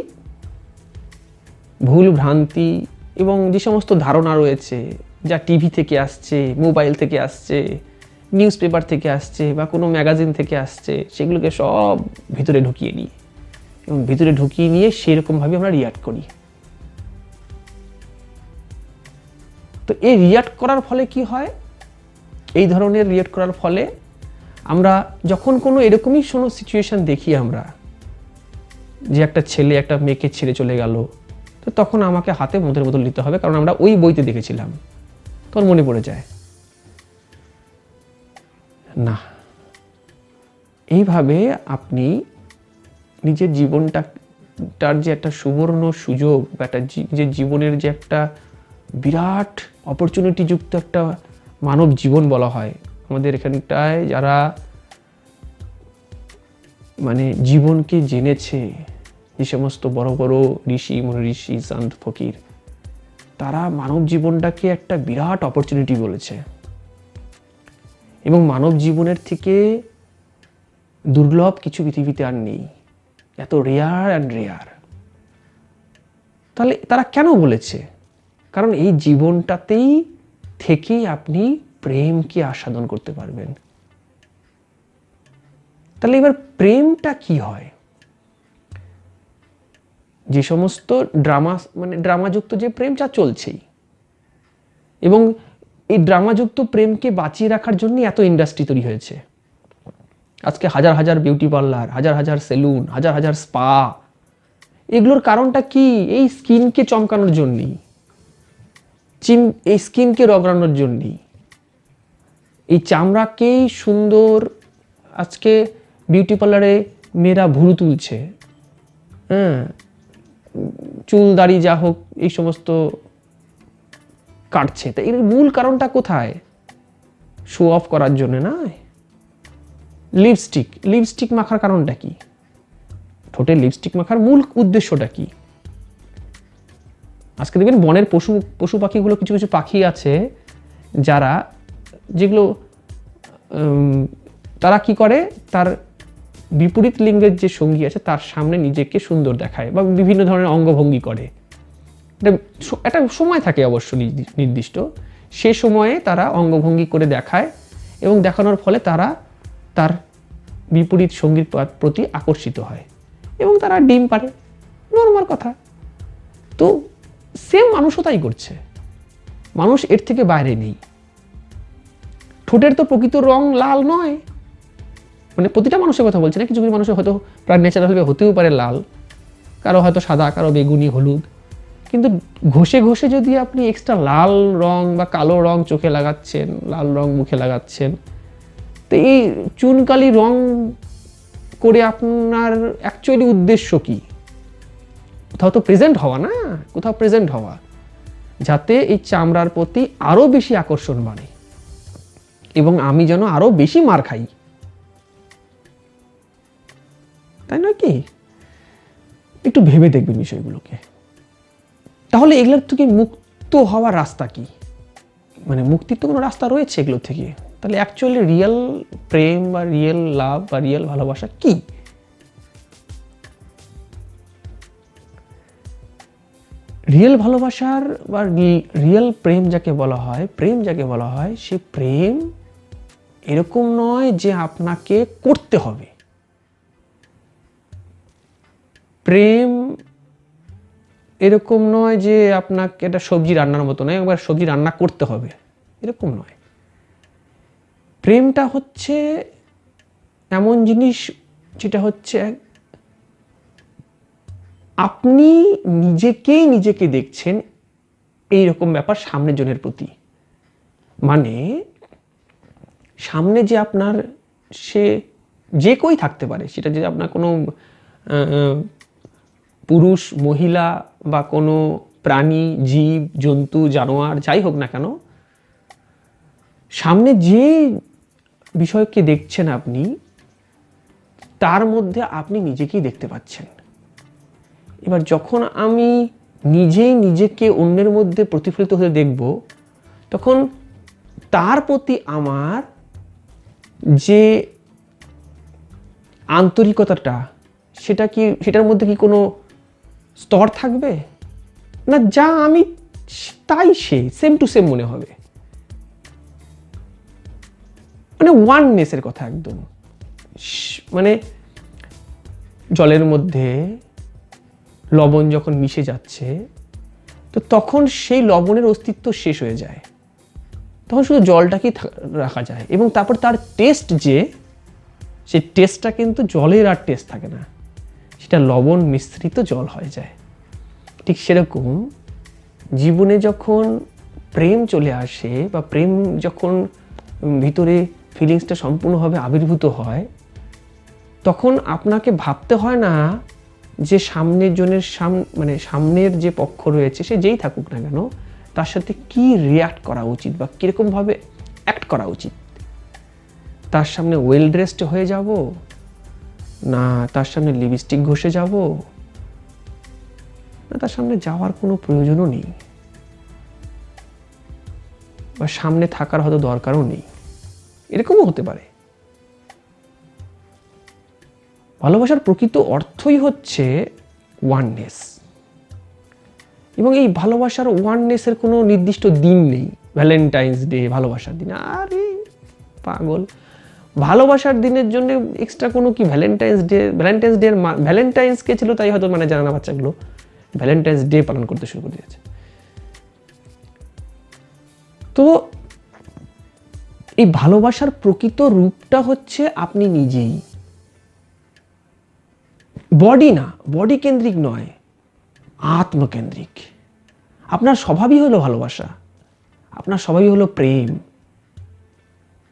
ভুল ভ্রান্তি এবং যে সমস্ত ধারণা রয়েছে, যা টিভি থেকে আসছে, মোবাইল থেকে আসছে, নিউজ পেপার থেকে আসছে, বা কোনো ম্যাগাজিন থেকে আসছে, সেগুলোকে সব ভিতরে ঢুকিয়ে নিই, এবং ভিতরে ঢুকিয়ে নিয়ে সেরকমভাবে আমরা রিয়াক্ট করি। তো এই রিয়াক্ট করার ফলে কি হয়, এই ধরনের রিয়াক্ট করার ফলে আমরা যখন কোনো এরকমই কোনো সিচুয়েশন দেখি, আমরা যে একটা ছেলে একটা মেয়েকে ছেড়ে চলে গেল, তো তখন আমাকে হাতে মদের বোতল নিতে হবে, কারণ আমরা ওই বইতে দেখেছিলাম, তখন মনে পড়ে যায়। না, এইভাবে আপনি নিজের জীবনটা লাইফটার যে একটা সুবর্ণ সুযোগ বা একটা যে জীবনের যে একটা বিরাট অপরচুনিটি যুক্ত একটা মানব জীবন বলা হয় আমাদের এখানটায়, যারা মানে জীবনকে জেনেছে, যে সমস্ত বড় বড় ঋষি মনীষী সন্ত ফকির, তারা মানব জীবনটাকে একটা বিরাট অপরচুনিটি বলেছে। এবং মানব জীবনের থেকে দুর্লভ কিছু পৃথিবীতে আর নেই, এত রেয়ার অ্যান্ড রেয়ার। তাহলে তারা কেন বলেছে? কারণ এই জীবনটাতেই থেকেই আপনি প্রেমকে আস্বাদন করতে পারবেন। তাহলে এবার প্রেমটা কি হয়? যে সমস্ত ড্রামাযুক্ত যে প্রেম যা চলছেই, এবং এই ড্রামাযুক্ত প্রেমকে বাঁচিয়ে রাখার জন্য এত ইন্ডাস্ট্রি তৈরি হয়েছে। আজকে হাজার হাজার বিউটি পার্লার, হাজার হাজার সেলুন, হাজার হাজার স্পা। এগুলোর কারণটা কি? এই স্কিনকে চমকানোর জন্যই, এই স্কিনকে রগড়ানোর জন্যই, এই চামড়াকেই সুন্দর। আজকে বিউটি পার্লারে মেয়েরা ভুরু তুলছে, হ্যাঁ, চুল দাড়ি যা হোক এই সমস্ত কাটছে। তা এর মূল কারণটা কোথায়? শো অফ করার জন্য নয়। লিপস্টিক মাখার কারণটা কি? ঠোঁটে লিপস্টিক মাখার মূল উদ্দেশ্যটা কি? আজকে দেখবেন বনের পশু পাখিগুলো, কিছু কিছু পাখি আছে যেগুলো তারা কি করে, তার বিপরীত লিঙ্গের যে সঙ্গী আছে তার সামনে নিজেকে সুন্দর দেখায় বা বিভিন্ন ধরনের অঙ্গভঙ্গি করে। একটা সময় থাকে অবশ্য নির্দিষ্ট, সে সময়ে তারা অঙ্গভঙ্গি করে দেখায় এবং দেখানোর ফলে তারা তার বিপরীত সঙ্গীর প্রতি আকর্ষিত হয় এবং তারা ডিম পারে। নর্মাল কথা। তো সেম মানুষও তাই করছে। মানুষ এর থেকে বাইরে নেই। ঠোঁটের তো প্রকৃত রং লাল নয়, মানে প্রতিটা মানুষের কথা বলছে না, কিছু কিছু মানুষের হয়তো প্রায় ন্যাচারালভাবে হতেও পারে লাল, কারো হয়তো সাদা, কারো বেগুনি, হলুদ। কিন্তু ঘষে ঘষে যদি আপনি এক্সট্রা লাল রং বা কালো রং চোখে লাগাচ্ছেন, লাল রং মুখে লাগাচ্ছেন, তো এই চুনকালি রং করে আপনার অ্যাকচুয়ালি উদ্দেশ্য কি? কোথাও তো প্রেজেন্ট হওয়া না, কোথাও প্রেজেন্ট হওয়া, যাতে এই চামড়ার প্রতি আরো বেশি আকর্ষণ বাড়ে এবং আমি যেন আরো বেশি মার খাই, তাই নয় কি? একটু ভেবে দেখবেন বিষয়গুলোকে। তাহলে এগুলোর থেকে মুক্ত হওয়ার রাস্তা কি? মানে মুক্তির তো কোনো রাস্তা রয়েছে এগুলোর থেকে। তাহলে অ্যাকচুয়ালি রিয়েল প্রেম বা রিয়েল লাভ বা রিয়েল ভালোবাসা কি? রিয়েল ভালোবাসার বা রিয়েল প্রেম যাকে বলা হয়, সে প্রেম এরকম নয় যে আপনাকে করতে হবে। প্রেম এরকম নয় যে আপনাকে এটা সবজি রান্নার মতো নয়, একবার সবজি রান্না করতে হবে, এরকম নয়। প্রেমটা হচ্ছে এমন জিনিস যেটা হচ্ছে আপনি নিজেকে দেখছেন এইরকম ব্যাপার সামনের জনের প্রতি। মানে সামনে যে আপনার, সে যে কেউই থাকতে পারে, সেটা যে আপনার কোনো পুরুষ, মহিলা বা কোনো প্রাণী, জীব, জন্তু, জানোয়ার, যাই হোক না কেন, সামনে যে বিষয়কে দেখছেন আপনি, তার মধ্যে আপনি নিজেকেই দেখতে পাচ্ছেন। এবার যখন আমি নিজেকে অন্যের মধ্যে প্রতিফলিত হতে দেখব, তখন তার প্রতি আমার যে আন্তরিকতাটা, সেটার মধ্যে কি কোনো স্তর থাকবে না? যা আমি তাই সে সেম টু সেম মনে হবে। মানে ওয়াননেসের কথা একদম। মানে জলের মধ্যে লবণ যখন মিশে যাচ্ছে, তো তখন সেই লবণের অস্তিত্ব শেষ হয়ে যায়, তখন শুধু জলটাকেই রাখা যায় এবং তারপর তার টেস্ট, সেই টেস্টটা কিন্তু জলের আর টেস্ট থাকে না, সেটা লবণ মিশ্রিত জল হয়ে যায়। ঠিক সেরকম জীবনে যখন প্রেম চলে আসে বা প্রেম যখন ভিতরে ফিলিংসটা সম্পূর্ণভাবে আবির্ভূত হয়, তখন আপনাকে ভাবতে হয় না যে সামনের জনের মানে সামনের যে পক্ষ রয়েছে সে যেই থাকুক না কেন তার সাথে কি রিয়াক্ট করা উচিত বা কীরকমভাবে অ্যাক্ট করা উচিত। তার সামনে ওয়েল ড্রেসড হয়ে যাব, না তার সামনে লিপস্টিক ঘষে যাব, না তার সামনে যাওয়ার কোনো প্রয়োজনও নেই বা সামনে থাকার হয়তো দরকারও নেই, এরকমও হতে পারে। ভালোবাসার প্রকৃত অর্থই হচ্ছে ওয়াননেস, এবং এই ভালোবাসার ওয়াননেসের কোনো নির্দিষ্ট দিন নেই। ভ্যালেন্টাইন্স ডে ভালোবাসার দিন, আরে পাগল, ভালোবাসার দিনের জন্য এক্সট্রা কোনো কি ভ্যালেন্টাইন্স ডে? ভ্যালেন্টাইন্স কে ছিল তাই হয়তো মানে জানা না বাচ্চাগুলো ভ্যালেন্টাইন্স ডে পালন করতে শুরু করে দিয়েছে। তো এই ভালোবাসার প্রকৃত রূপটা হচ্ছে আপনি নিজেই, বডি না, বডি কেন্দ্রিক নয়, আত্মকেন্দ্রিক। আপনার স্বভাবই হলো ভালোবাসা, আপনার স্বভাবই হলো প্রেম।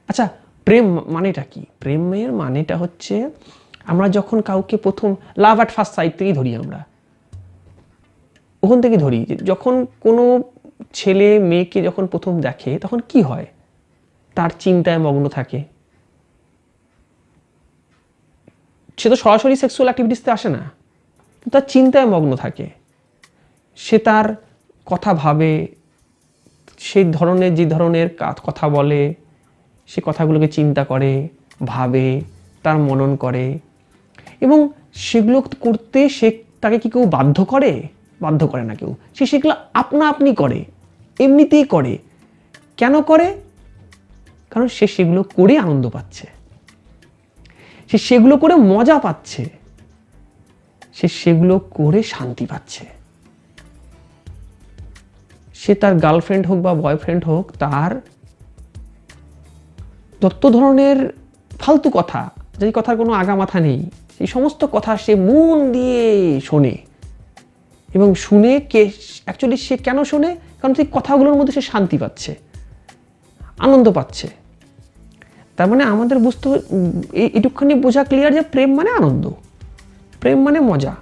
আচ্ছা, প্রেম মানেটা কি? প্রেমের মানেটা হচ্ছে আমরা যখন কাউকে প্রথম লাভ অ্যাট ফার্স্ট সাইট থেকেই ধরি, আমরা ওখান থেকে ধরি যে যখন কোনো ছেলে মেয়েকে যখন প্রথম দেখে তখন কি হয়, তার চিন্তায় মগ্ন থাকে। সে তো সরাসরি সেক্সুয়াল অ্যাক্টিভিটিসতে আসে না, তার চিন্তায় মগ্ন থাকে। সে তার কথা ভাবে, সেই ধরনের যে ধরনের কথা বলে, সে কথাগুলোকে চিন্তা করে, ভাবে, তার মনন করে, এবং সেগুলো করতে সে তাকে কি কেউ বাধ্য করে? বাধ্য করে না কেউ। সে সেগুলো আপনা আপনি করে, এমনিতেই করে। কেন করে? কারণ সে সেগুলো করে আনন্দ পাচ্ছে, সে সেগুলো করে মজা পাচ্ছে, সে সেগুলো করে শান্তি পাচ্ছে। সে তার গার্লফ্রেন্ড হোক বা বয়ফ্রেন্ড হোক, তার যত ধরনের ফালতু কথা, যে কথার কোনো আগামাথা নেই, সেই সমস্ত কথা সে মন দিয়ে শোনে, এবং শুনে অ্যাকচুয়ালি সে কেন শোনে? কারণ সেই কথাগুলোর মধ্যে সে শান্তি পাচ্ছে, আনন্দ পাচ্ছে। তার মানে আমাদের বুঝতে এইটুকখানি বোঝা ক্লিয়ার যে প্রেম মানে আনন্দ, প্রেম মানে মজা।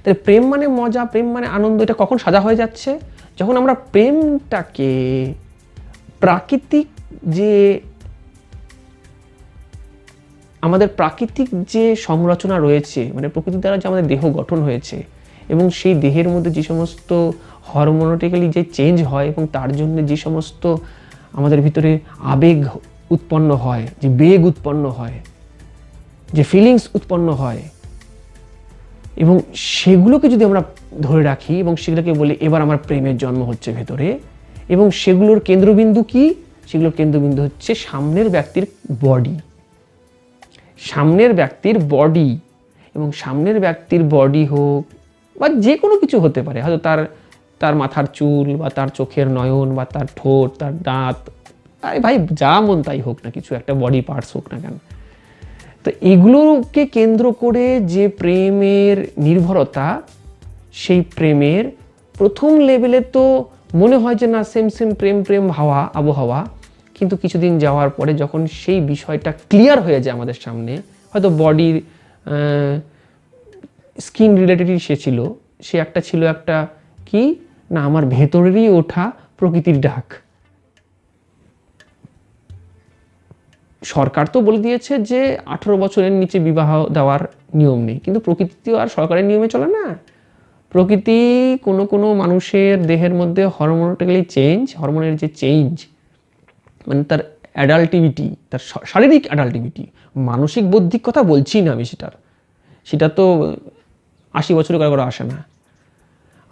তাহলে প্রেম মানে মজা, প্রেম মানে আনন্দ, এটা কখন সাজা হয়ে যাচ্ছে? যখন আমরা প্রেমটাকে প্রাকৃতিক যে আমাদের প্রাকৃতিক যে সংরচনা রয়েছে, মানে প্রকৃতি দ্বারা যে আমাদের দেহ গঠন হয়েছে, এবং সেই দেহের মধ্যে যে সমস্ত হরমোনেটিক্যালি যে চেঞ্জ হয়, এবং তার জন্য যে সমস্ত আমাদের ভিতরে আবেগ উৎপন্ন হয়, যে বেগ উৎপন্ন হয়, যে ফিলিংস উৎপন্ন হয়, এবং সেগুলোকে যদি আমরা ধরে রাখি এবং সেগুলোকে বলি এবার আমার প্রেমের জন্ম হচ্ছে ভেতরে, এবং সেগুলোর কেন্দ্রবিন্দু কি? সেগুলোর কেন্দ্রবিন্দু হচ্ছে সামনের ব্যক্তির বডি, সামনের ব্যক্তির বডি। এবং সামনের ব্যক্তির বডি হোক বা যে কোনো কিছু হতে পারে, হয়তো তার মাথার চুল বা তার চোখের নয়ন বা তার ঠোঁট, তার দাঁত, আরে ভাই যা মন তাই হোক না, কিছু একটা বডি পার্টস হোক না কেন। তো এগুলোকে কেন্দ্র করে যে প্রেমের নির্ভরতা, সেই প্রেমের প্রথম লেভেলে তো মনে হয় যে না সেম সেম প্রেম প্রেম হাওয়া আবহাওয়া, কিন্তু কিছুদিন যাওয়ার পরে যখন সেই বিষয়টা ক্লিয়ার হয়ে যায় আমাদের সামনে, হয়তো বডির স্কিন রিলেটেডই সে ছিল, সে একটা ছিল একটা কি না আমার ভেতরেরই ওঠা প্রকৃতির ডাক। সরকার তো বলে দিয়েছে যে 18 বছরের নিচে বিবাহ দেওয়ার নিয়ম নেই, কিন্তু প্রকৃতিও আর সরকারের নিয়মে চলে না। প্রকৃতি কোনো কোনো মানুষের দেহের মধ্যে হরমোনালি চেঞ্জ, হরমোনের যে চেঞ্জ মানে তার অ্যাডাল্টিভিটি, তার শারীরিক অ্যাডাল্টিভিটি, মানসিক বৌদ্ধিক কথা বলছি না আমি, সেটা তো 80 বছরে কারো আসে না।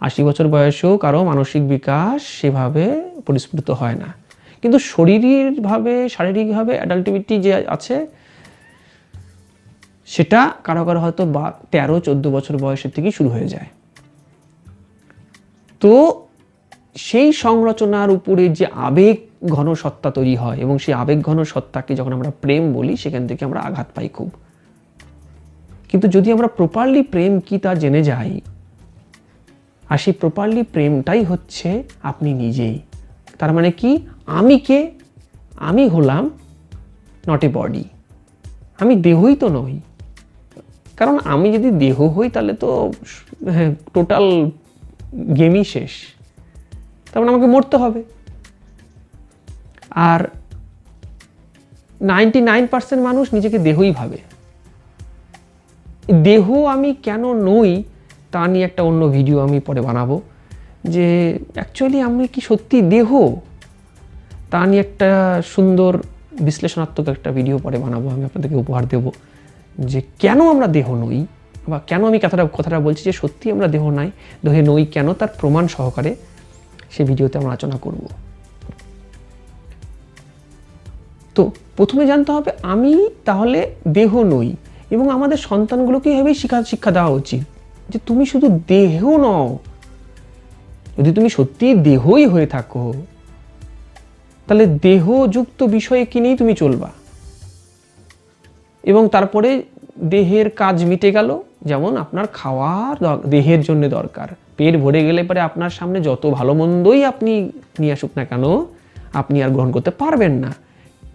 80 বছর বয়সেও কারো মানসিক বিকাশ সেভাবে পরিস্ফুট হয় না, কিন্তু শারীরিকভাবে অ্যাডাল্টিভিটি যে আছে সেটা কারো কারো হয়তো 13-14 বছর বয়সের থেকেই শুরু হয়ে যায়। তো সেই সংরচনার উপরে যে আবেগ ঘন সত্তা তৈরি হয়, এবং সেই আবেগ ঘন সত্তাকে যখন আমরা প্রেম বলি, সেখান থেকে আমরা আঘাত পাই খুব। কিন্তু যদি আমরা প্রপারলি প্রেম কি তা জেনে যাই, আর সেই প্রপারলি প্রেমটাই হচ্ছে আপনি নিজেই। তার মানে কি, আমি কে? আমি হলাম নট এ বডি, আমি দেহই তো নই, কারণ আমি যদি দেহ হই তাহলে তো টোটাল গেমই শেষ, তার মানে আমাকে মরতে হবে। আর 99% মানুষ নিজেকে দেহই ভাবে। দেহ আমি কেন নই তা নিয়ে একটা অন্য ভিডিও আমি পরে বানাবো, যে অ্যাকচুয়ালি আমি কি সত্যি দেহ, তা নিয়ে একটা সুন্দর বিশ্লেষণাত্মক একটা ভিডিও পরে বানাবো, আমি আপনাদেরকে উপহার দেব, যে কেন আমরা দেহ নই, বা কেন আমি কথাটা বলছি যে সত্যি আমরা দেহ নই কেন, তার প্রমাণ সহকারে সেই ভিডিওতে আমরা আলোচনা করব। তো প্রথমে জানতে হবে আমি তাহলে দেহ নই, এবং আমাদের সন্তানগুলোকে এইভাবেই শিক্ষা দেওয়া উচিত যে তুমি শুধু দেহ নও। যদি তুমি সত্যি দেহই হয়ে থাকো তাহলে দেহযুক্ত বিষয়ে কি নিয়েই তুমি চলবা, এবং তারপরে দেহের কাজ মিটে গেল। যেমন আপনার খাওয়ার দেহের জন্য দরকার, পেট ভরে গেলে পরে আপনার সামনে যত ভালো মন্দই আপনি নিয়ে আসুক না কেন আপনি আর গ্রহণ করতে পারবেন না।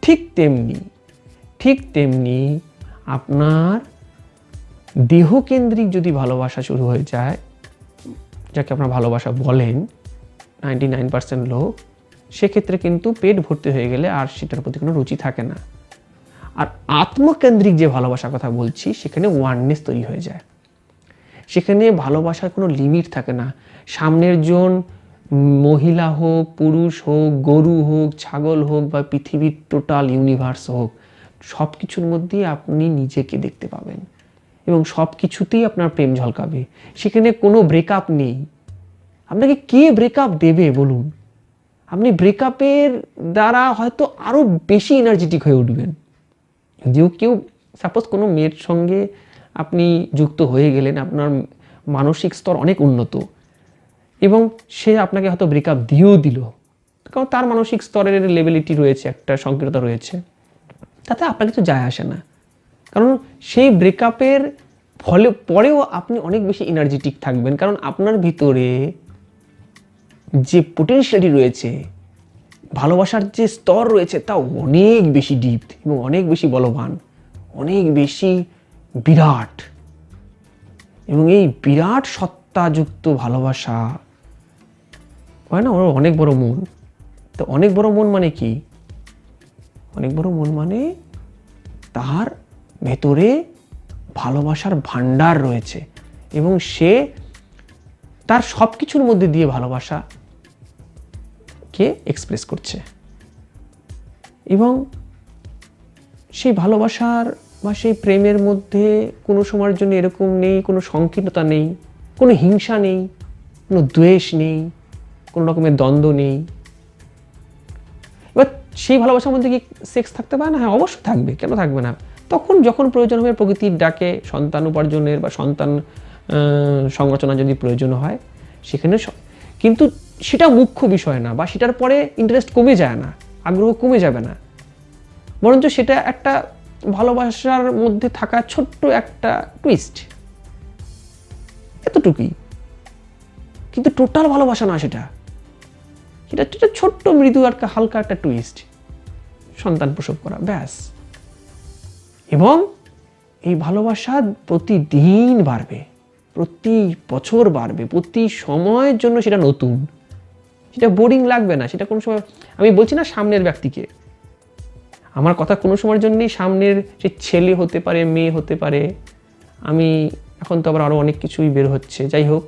ঠিক তেমনি আপনার দেহকেন্দ্রিক যদি ভালোবাসা শুরু হয়ে যায়, যাকে আপনার ভালোবাসা বলেন 99% লোক, সেক্ষেত্রে কিন্তু পেট ভর্তি হয়ে গেলে আর সেটার প্রতি কোনো রুচি থাকে না। আর আত্মকেন্দ্রিক যে ভালোবাসার কথা বলছি সেখানে ওয়াননেস তৈরি হয়ে যায়, সেখানে ভালোবাসার কোনো লিমিট থাকে না। সামনের জন মহিলা হোক, পুরুষ হোক, গরু হোক, ছাগল হোক, বা পৃথিবীর টোটাল ইউনিভার্স হোক, সব কিছুর মধ্যেই আপনি নিজেকে দেখতে পাবেন এবং সব কিছুতেই আপনার প্রেম ঝলকাবে। সেখানে কোনো ব্রেকআপ নেই। আপনাকে কে ব্রেকআপ দেবে বলুন? আপনি ব্রেকআপের দ্বারা হয়তো আরও বেশি এনার্জেটিক হয়ে উঠবেন। যদিও কেউ সাপোজ কোনো মেয়ের সঙ্গে আপনি যুক্ত হয়ে গেলেন, আপনার মানসিক স্তর অনেক উন্নত, এবং সে আপনাকে হয়তো ব্রেকআপ দিয়েও দিল, কারণ তার মানসিক স্তরের লেভেলিটি রয়েছে, একটা সংকীর্ণতা রয়েছে, তাতে আপনার কিছু যায় আসে না। কারণ সেই ব্রেকআপের ফলে পরেও আপনি অনেক বেশি এনার্জেটিক থাকবেন, কারণ আপনার ভিতরে যে পোটেনশিয়ালিটি রয়েছে, ভালোবাসার যে স্তর রয়েছে, তা অনেক বেশি ডিপ এবং অনেক বেশি বলবান, অনেক বেশি বিরাট। এবং এই বিরাট সত্তাযুক্ত ভালোবাসা হয় না, ওর অনেক বড় মন। তো অনেক বড় মন মানে কি? অনেক বড় মন মানে তার ভেতরে ভালোবাসার ভান্ডার রয়েছে, এবং সে তার সব কিছুর মধ্যে দিয়ে ভালোবাসাকে এক্সপ্রেস করছে। এবং সেই ভালোবাসার বা সেই প্রেমের মধ্যে কোনো সময়ের জন্য এরকম নেই, কোনো সংকীর্ণতা নেই, কোনো হিংসা নেই, কোনো দ্বেষ নেই, কোনো রকমের দ্বন্দ্ব নেই। এবার সেই ভালোবাসার মধ্যে কি সেক্স থাকতে পারে না? হ্যাঁ, অবশ্যই থাকবে, কেন থাকবে না? তখন যখন প্রয়োজন হবে, প্রকৃতির ডাকে সন্তান উপার্জনের বা সন্তান সংরচনা যদি প্রয়োজন হয় সেখানে, কিন্তু সেটা মুখ্য বিষয় না, বা সেটার পরে ইন্টারেস্ট কমে যায় না, আগ্রহ কমে যাবে না, বরঞ্চ সেটা একটা ভালোবাসার মধ্যে থাকা ছোট্ট একটা টুইস্ট, এতটুকুই। কিন্তু টোটাল ভালোবাসা না, সেটা ছোট্ট মৃদু আর হালকা একটা টুইস্ট, সন্তান প্রসব করা, ব্যাস। এবং এই ভালোবাসা প্রতিদিন বাড়বে, প্রতি বছর বাড়বে, প্রতি সময়ের জন্য সেটা নতুন, সেটা বোরিং লাগবে না। সেটা কোনো সময়, আমি বলছি না সামনের ব্যক্তিকে, আমার কথা কোনো সময়ের জন্যই সামনের সে ছেলে হতে পারে, মেয়ে হতে পারে, আমি এখন তো আবার আরও অনেক কিছুই বের হচ্ছে, যাই হোক,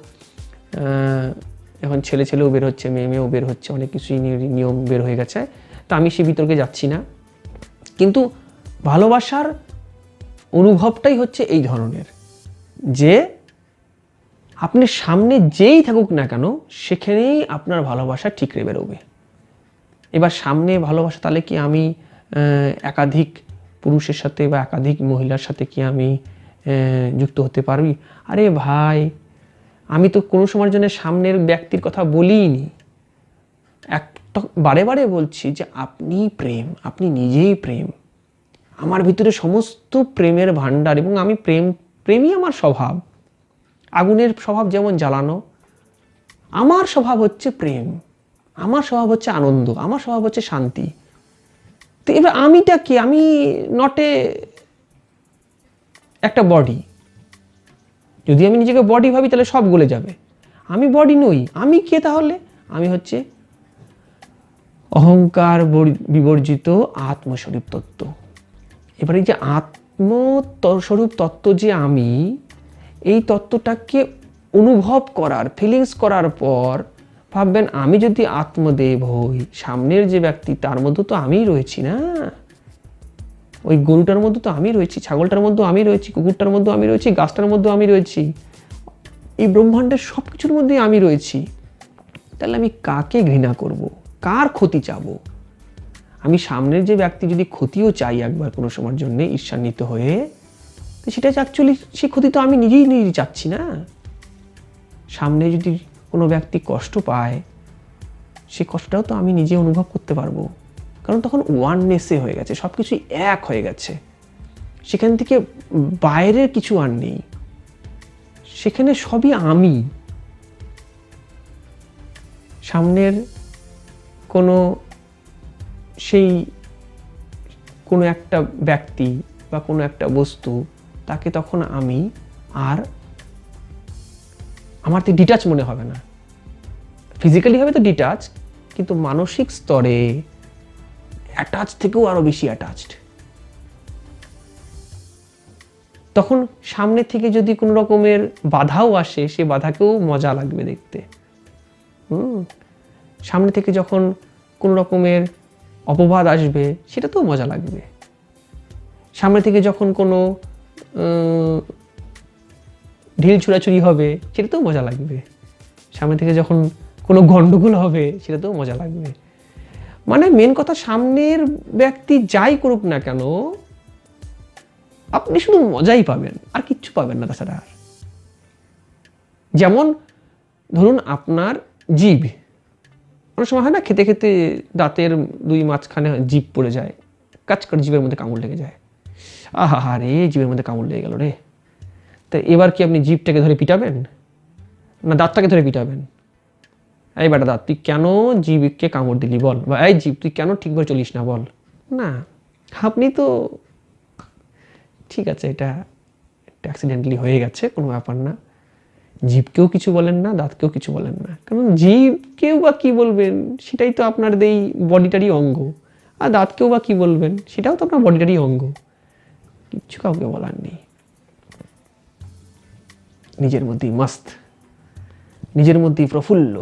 এখন ছেলেও বের হচ্ছে, মেয়েও বের হচ্ছে, অনেক কিছুই নিয়ম বের হয়ে গেছে, তা আমি সে বিতর্কে যাচ্ছি না। কিন্তু ভালোবাসার অনুভবটাই হচ্ছে এই ধরনের, যে আপনি সামনে যেই থাকুক না কেন সেখানেই আপনার ভালোবাসা ঠিকরে বেরোবে। এবার সামনে ভালোবাসা, তাহলে কি আমি একাধিক পুরুষের সাথে বা একাধিক মহিলার সাথে কি আমি যুক্ত হতে পারবি? আরে ভাই, আমি তো কোনো সময়ের জন্য সামনের ব্যক্তির কথা বলিনি। বারে বারে বলছি যে আপনি প্রেম, আপনি নিজেই প্রেম। আমার ভিতরে সমস্ত প্রেমের ভান্ডার, এবং আমি প্রেমই আমার স্বভাব। আগুনের স্বভাব যেমন জ্বালানো, আমার স্বভাব হচ্ছে প্রেম, আমার স্বভাব হচ্ছে আনন্দ, আমার স্বভাব হচ্ছে শান্তি। তো এবার আমিটা কি? আমি নট একটা বডি, যদি আমি নিজেকে বডি ভাবি তাহলে সব গলে যাবে। আমি বডি নই, আমি কে তাহলে? আমি হচ্ছে অহংকার বিবর্জিত আত্মস্বরূপ তত্ত্ব। এবার এই যে আত্মস্বরূপ তত্ত্ব যে আমি, এই তত্ত্বটাকে অনুভব করার, ফিলিংস করার পর ভাববেন আমি যদি আত্মদেব হই, সামনের যে ব্যক্তি তার মধ্যে তো আমিই রয়েছি না, ওই গরুটার মধ্যে তো আমি রয়েছি, ছাগলটার মধ্যে আমি রয়েছি, কুকুরটার মধ্যে আমি রয়েছি, গাছটার মধ্যে আমি রয়েছি, এই ব্রহ্মাণ্ডের সব কিছুর মধ্যে আমি রয়েছি। তাহলে আমি কাকে ঘৃণা করব, কার ক্ষতি চাবো? আমি সামনের যে ব্যক্তি যদি ক্ষতিও চাই একবার কোনো সময়ের জন্য ঈর্ষান্বিত হয়ে, তো সেটা অ্যাকচুয়ালি সেই ক্ষতি তো আমি নিজেই চাচ্ছি না। সামনে যদি কোনো ব্যক্তি কষ্ট পায়, সে কষ্টটাও তো আমি নিজে অনুভব করতে পারবো, কারণ তখন ওয়াননেসে হয়ে গেছে, সব কিছু এক হয়ে গেছে। সেখান থেকে বাইরের কিছু আর নেই, সেখানে সবই আমি। সামনের কোনো কোনো একটা ব্যক্তি বা কোনো একটা বস্তু, তাকে তখন আমি আর আমার তো ডিটাচ মনে হবে না। ফিজিক্যালি হবে তো ডিটাচ, কিন্তু মানসিক স্তরে অ্যাটাচ থেকেও আরো বেশি অ্যাটাচড। তখন সামনে থেকে যদি কোনো রকমের বাধাও আসে, সে বাধাকেও মজা লাগবে দেখতে। সামনে থেকে যখন কোনো রকমের অপবাদ আসবে, সেটাতেও মজা লাগবে। সামনে থেকে যখন কোনো ঢিল ছুড়াছুড়ি হবে, সেটাতেও মজা লাগবে। সামনে থেকে যখন কোনো গন্ডগোল হবে, সেটাতেও মজা লাগবে। মানে মেন কথা, সামনের ব্যক্তি যাই করুক না কেন, আপনি শুধু মজাই পাবেন, আর কিচ্ছু পাবেন না তাছাড়া। যেমন ধরুন আপনার জিভ, অনেক সময় হয় না, খেতে খেতে দাঁতের দুই মাঝখানে জিভ পড়ে যায়, কাজ করে জিভের মধ্যে কামড় লেগে যায়। আহা রে, জিভের মধ্যে কামড় লেগে গেল রে। তো এবার কি আপনি জিভটাকে ধরে পিটাবেন, না দাঁতটাকে ধরে পিটাবেন? এই বেটা দাঁত, তুই কেন জিভকে কামড় দিলি বল, বা এই জিভ তুই কেন ঠিকভাবে চলিস না বল। না, আপনি তো ঠিক আছে, এটা অ্যাক্সিডেন্টালি হয়ে গেছে, কোনো ব্যাপার না। জিভকেও কিছু বলেন না, দাঁতকেও কিছু বলেন না, কারণ জিভকেও বা কি বলবেন, সেটাই তো আপনার এই বডিটারই অঙ্গ। আর দাঁতকেও বা কি বলবেন, সেটাও তো আপনার বডিটারই অঙ্গ। কিচ্ছু কাউকে বলার নেই। নিজের মধ্যেই মস্ত, নিজের মধ্যেই প্রফুল্ল,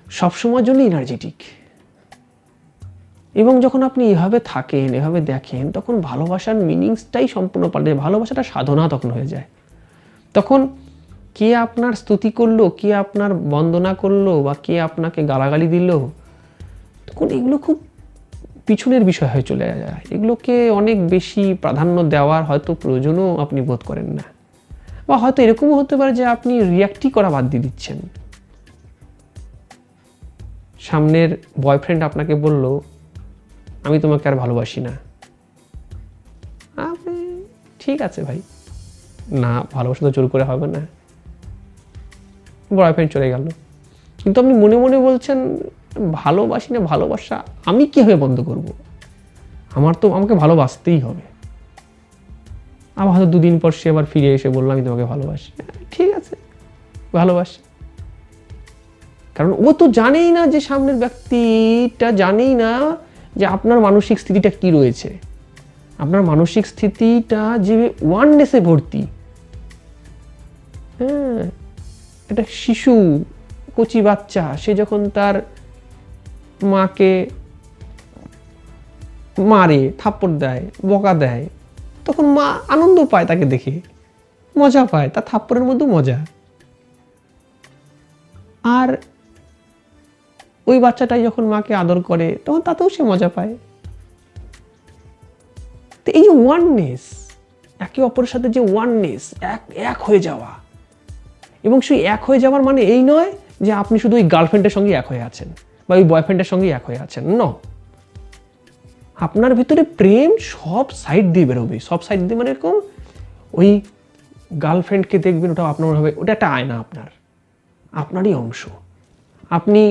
সবসময়ের জন্য এনার্জেটিক। এবং যখন আপনি এভাবে থাকেন, এভাবে দেখেন, তখন ভালোবাসার মিনিংসটাই সম্পূর্ণ পাল্টে। ভালোবাসাটা সাধনা তখন হয়ে যায়। তখন কে আপনার স্তুতি করলো, কে আপনার বন্দনা করলো, বা কে আপনাকে গালাগালি দিল, তখন এগুলো খুব পিছনের বিষয় হয়ে চলে যায়। এগুলোকে অনেক বেশি প্রাধান্য দেওয়ার হয়তো প্রয়োজনও আপনি বোধ করেন না। বা হয়তো এরকমও হতে পারে যে আপনি রিয়াক্টই করা বাদ দিয়ে দিচ্ছেন। সামনের বয়ফ্রেন্ড আপনাকে বলল, আমি তোমাকে আর ভালোবাসি না। আপনি ঠিক আছে ভাই, না ভালোবাসা তো জোর করে হবে না। বয়ফ্রেন্ড চলে গেল, কিন্তু আপনি মনে মনে বলছেন, ভালোবাসি না, ভালোবাসা আমি কিভাবে বন্ধ করব? আমাকে ভালোবাসতেই হবে। আবার হয়তো দুদিন পর সে আবার ফিরে এসে বললো, আমি তোমাকে ভালোবাসি। ঠিক আছে, ভালোবাসি। কারণ ও তো জানেই না যে সামনের ব্যক্তিটা জানেই না যে আপনার মানসিক স্থিতিটা কি রয়েছে। আপনার মানসিক স্থিতিটা যে ওয়াননেসে ভর্তি। হ্যাঁ, একটা শিশু, কচি বাচ্চা, সে যখন তার মাকে মারে, থাপ্পড় দেয়, বকা দেয়, তখন মা আনন্দ পায়, তাকে দেখে মজা পায়, তার থাপ্পড়ের মধ্যে মজা। আর ওই বাচ্চাটাই যখন মাকে আদর করে, তখন তাতেও সে মজা পায়। তো এই যে ওয়াননেস, একে অপরের সাথে যে ওয়াননেস, এক হয়ে যাওয়া, এবং সেই এক হয়ে যাওয়ার মানে এই নয় যে আপনি শুধু ওই গার্লফ্রেন্ডের সঙ্গে এক হয়ে আছেন বা ওই বয়ফ্রেন্ডের সঙ্গে এক হয়ে আছেন। ন, আপনার ভিতরে প্রেম সব সাইড দিয়ে বেরোবে। সব সাইড দিয়ে মানে এরকম, ওই গার্লফ্রেন্ডকে দেখবেন, ওটা আপনার হবে, ওটা একটা আয়না, আপনারই অংশ। আপনি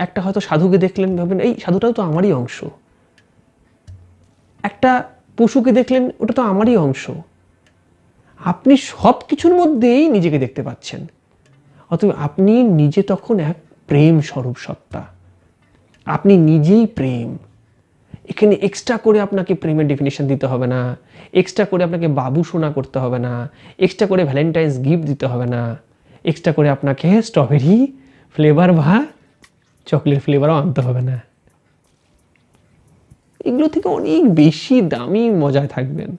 একটা হয়তো সাধুকে দেখলেন, ভাববেন এই সাধুটাও তো আমারই অংশ। একটা পশুকে দেখলেন, ওটা তো আমারই অংশ। আপনি সব কিছুর মধ্যেই নিজেকে দেখতে পাচ্ছেন। অতএব আপনি নিজে তখন এক প্রেম স্বরূপ সত্তা, আপনি নিজেই প্রেম। এখানে এক্সট্রা করে আপনাকে প্রেমের ডেফিনেশন দিতে হবে না, এক্সট্রা করে আপনাকে বাবু সোনা করতে হবে না, এক্সট্রা করে ভ্যালেন্টাইন্স গিফট দিতে হবে না, এক্সট্রা করে আপনাকে স্ট্রবেরি ফ্লেভার বা চকলেট ফ্লেভারও আনতে হবে না। এগুলো থেকে অনেক বেশি দামি মজায় থাকবেন।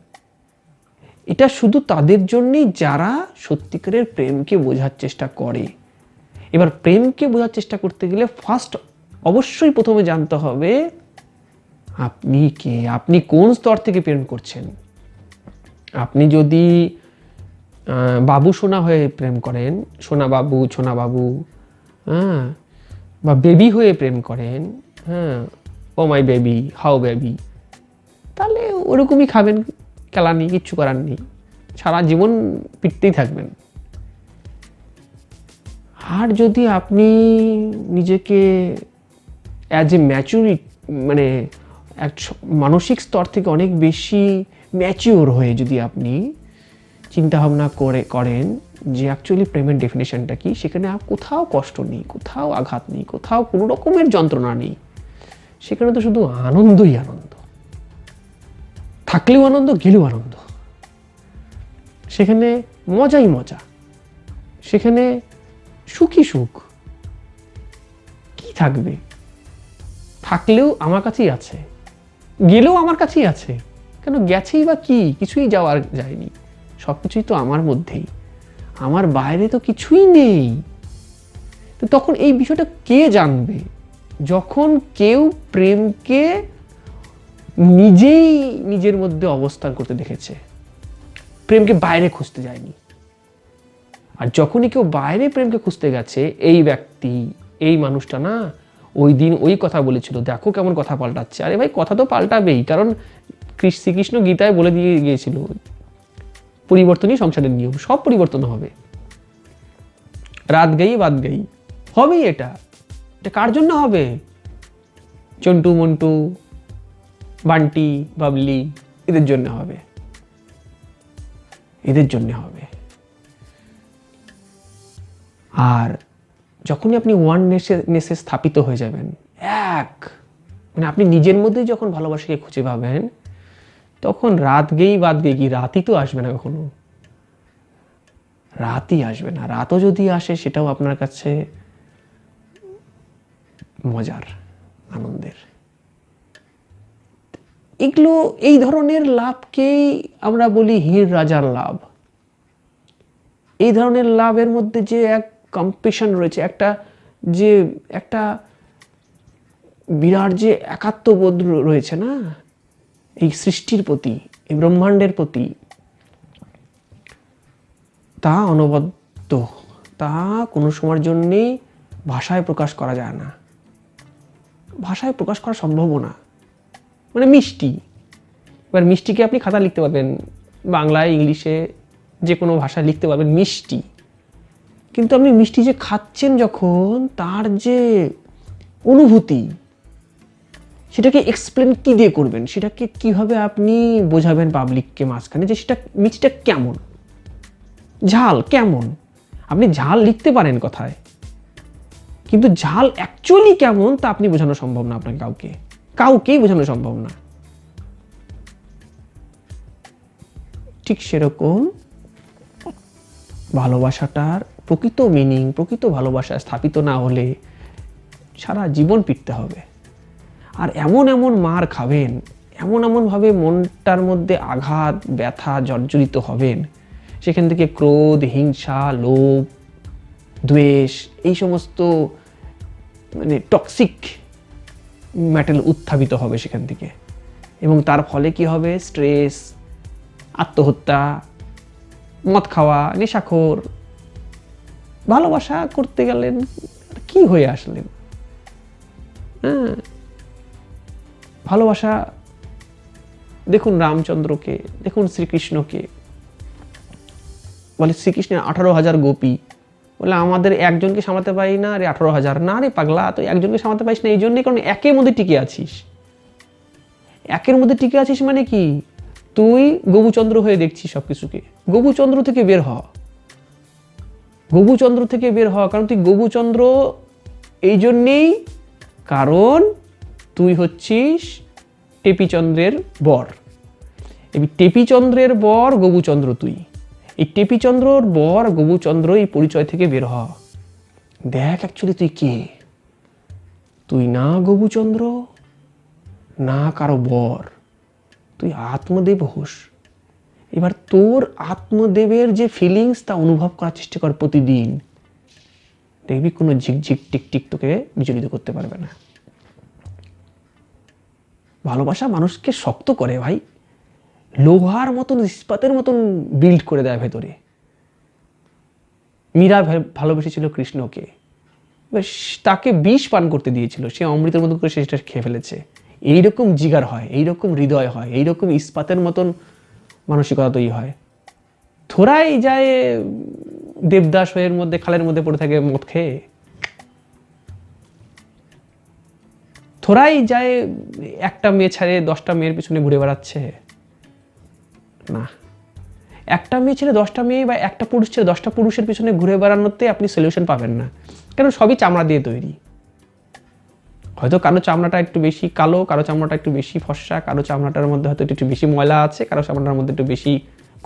এটা শুধু তাদের জন্যই যারা সত্যিকারের প্রেমকে বোঝার চেষ্টা করে। এবার প্রেমকে বোঝার চেষ্টা করতে গেলে অবশ্যই প্রথমে জানতে হবে আপনি কে, আপনি কোন স্তর থেকে প্রেম করছেন। আপনি যদি বাবু সোনা হয়ে প্রেম করেন, সোনা বাবু, হ্যাঁ, বা বেবি হয়ে প্রেম করেন, হ্যাঁ, ও মাই বেবি, হাউ বেবি, তাহলে ওরকমই খাবেন, কেলানি, কিচ্ছু করার নেই, সারা জীবন পিটতেই থাকবেন। আর যদি আপনি নিজেকে অ্যাজ এ মানে এক মানসিক স্তর থেকে অনেক বেশি ম্যাচিওর হয়ে যদি আপনি চিন্তাভাবনা করেন যে অ্যাকচুয়ালি প্রেমের ডেফিনেশনটা কি, সেখানে কোথাও কষ্ট নেই, কোথাও আঘাত নেই, কোথাও কোনো রকমের যন্ত্রণা নেই, সেখানে তো শুধু আনন্দই আনন্দ, থাকলেও আনন্দ, গেলেও আনন্দ, সেখানে মজাই মজা, সেখানে সুখী সুখ। কি থাকবে? থাকলেও আমার কাছেই আছে, গেলেও আমার কাছেই আছে, কেন গেছেই বা কি, কিছুই যাওয়ার যায়নি, সব কিছুই তো আমার মধ্যেই, আমার বাইরে তো কিছুই নেই। তো তখন এই বিষয়টা কে জানবে? যখন কেউ প্রেমকে নিজেই নিজের মধ্যে অবস্থান করতে দেখেছে, প্রেমকে বাইরে খুঁজতে যায়নি। আর যখনই কেউ বাইরে প্রেমকে খুঁজতে গেছে, এই ব্যক্তি, এই মানুষটা না ওই দিন ওই কথা বলেছিল, দেখো কেমন কথা পাল্টাচ্ছে। আরে ভাই, কথা তো পাল্টাবেই, কারণ শ্রীকৃষ্ণ গীতায় বলে দিয়ে গিয়েছিল পরিবর্তনই সংসারের নিয়ম, সব পরিবর্তন হবে, রাত গেই বাদ গেই হবেই। এটা কার জন্য হবে? চন্টু মন্টু, বান্টি, বাবলি, এদের জন্য হবে, এদের জন্য হবে। আর যখনই আপনি ওয়াননেসে স্থাপিত হয়ে যাবেন, মানে আপনি নিজের মধ্যে যখন ভালোবাসাকে খুঁজে পাবেন, তখন রাত গেই বাদ গেই কি, রাতই তো আসবে না কখনো, রাতই আসবে না। রাতও যদি আসে, সেটাও আপনার কাছে মজার, আনন্দের। এগুলো, এই ধরনের লাভকেই আমরা বলি হীর রাজার লাভ। এই ধরনের লাভের মধ্যে যে এক কম্পিটিশন রয়েছে, একটা বিরাট যে একাত্মবোধ রয়েছে না, এই সৃষ্টির প্রতি, এই ব্রহ্মাণ্ডের প্রতি, তা অনবদ্য, তা কোনো সময়ের জন্যেই ভাষায় প্রকাশ করা যায় না, ভাষায় প্রকাশ করা সম্ভব না। মানে মিষ্টি, এবার মিষ্টিকে আপনি খাতা লিখতে পারবেন, বাংলায়, ইংলিশে, যে কোনো ভাষায় লিখতে পারবেন মিষ্টি, কিন্তু আপনি মিষ্টি যে খাচ্ছেন যখন, তার যে অনুভূতি, সেটাকে এক্সপ্লেন কি দিয়ে করবেন, সেটাকে কিভাবে আপনি বোঝাবেন পাবলিককে মাঝখানে, যে সেটা মিষ্টিটা কেমন, ঝাল কেমন? আপনি ঝাল লিখতে পারেন কথায়, কিন্তু ঝাল অ্যাকচুয়ালি কেমন তা আপনি বোঝানো সম্ভব না, আপনাকে কাউকেই বোঝানো সম্ভব না। ঠিক সেরকম ভালোবাসাটার প্রকৃত মিনিং, প্রকৃত ভালোবাসা স্থাপিত না হলে সারা জীবন পিটতে হবে। আর এমন এমন মার খাবেন, এমনভাবে মনটার মধ্যে আঘাত, ব্যথা জর্জরিত হবেন, সেখান থেকে ক্রোধ, হিংসা, লোভ, দ্বেষ, এই সমস্ত মানে টক্সিক ম্যাটেরিয়াল উত্থাপিত হবে সেখান থেকে। এবং তার ফলে কি হবে? স্ট্রেস, আত্মহত্যা, মদ খাওয়া, নেশাখোর। ভালোবাসা করতে গেলেন, কি হয়ে আসলেন? হ্যাঁ, ভালোবাসা দেখুন রামচন্দ্রকে, দেখুন শ্রীকৃষ্ণকে, বলে শ্রীকৃষ্ণের 18,000 গোপী, বলে আমাদের একজনকে সামলাতে পারি না রে, 18,000 না রে পাগলা, তো একজনকে সামলাতে পারিস না এই জন্যই, কারণ একের মধ্যে টিকে আছিস। একের মধ্যে টিকে আছিস মানে কি? তুই গবুচন্দ্র হয়ে দেখছিস সবকিছুকে। গবুচন্দ্র থেকে বের হ, গবুচন্দ্র থেকে বের হ। কারণ তুই গবুচন্দ্র এই জন্যেই, কারণ তুই হচ্ছিস টেপিচন্দ্রের বর। এই টেপিচন্দ্রের বর গবুচন্দ্র তুই। এই টেপিচন্দ্রর বর গবুচন্দ্র, এই পরিচয় থেকে বের হ। দেখ অ্যাকচুয়ালি তুই কে। তুই না গবুচন্দ্র, না কারো বর, তুই আত্মদেব হোস। এবার তোর আত্মদেবের যে ফিলিংস তা অনুভব করার চেষ্টা কর প্রতিদিন। দেখবি কোনো ঝিকঝিক টিকটিক তোকে বিচলিত করতে পারবে না। ভালোবাসা মানুষকে শক্ত করে ভাই, লোহার মতন, ইস্পাতের মতন বিল্ড করে দেয় ভেতরে। মীরা ভালোবেসেছিল কৃষ্ণকে, তাকে বিষ পান করতে দিয়েছিল, সে অমৃতের মতো করে সেটা খেয়ে ফেলেছে। এইরকম জিগার হয়, এইরকম হৃদয় হয়, এইরকম ইস্পাতের মতন মানসিকতা তৈরি হয়। থোড়াই যায় দেবদাস হয়ের মধ্যে, খালের মধ্যে পড়ে থাকে মদ খেয়ে। থোড়াই যায় একটা মেয়ে ছাড়ে 10টা মেয়ের পিছনে ঘুরে বেড়াচ্ছে। না, একটা মেয়ে ছেড়ে 10টা মেয়ে বা একটা পুরুষ ছেড়ে 10টা পুরুষের পিছনে ঘুরে বেড়ানোতে আপনি সলিউশন পাবেন না। কেন, সবই চামড়া দিয়ে তৈরি। হয়তো কারো চামড়াটা একটু বেশি কালো, কারো চামড়াটা একটু বেশি ফর্সা, কারো চামড়াটার মধ্যে হয়তো একটু বেশি ময়লা আছে, কারো চামড়াটার মধ্যে একটু বেশি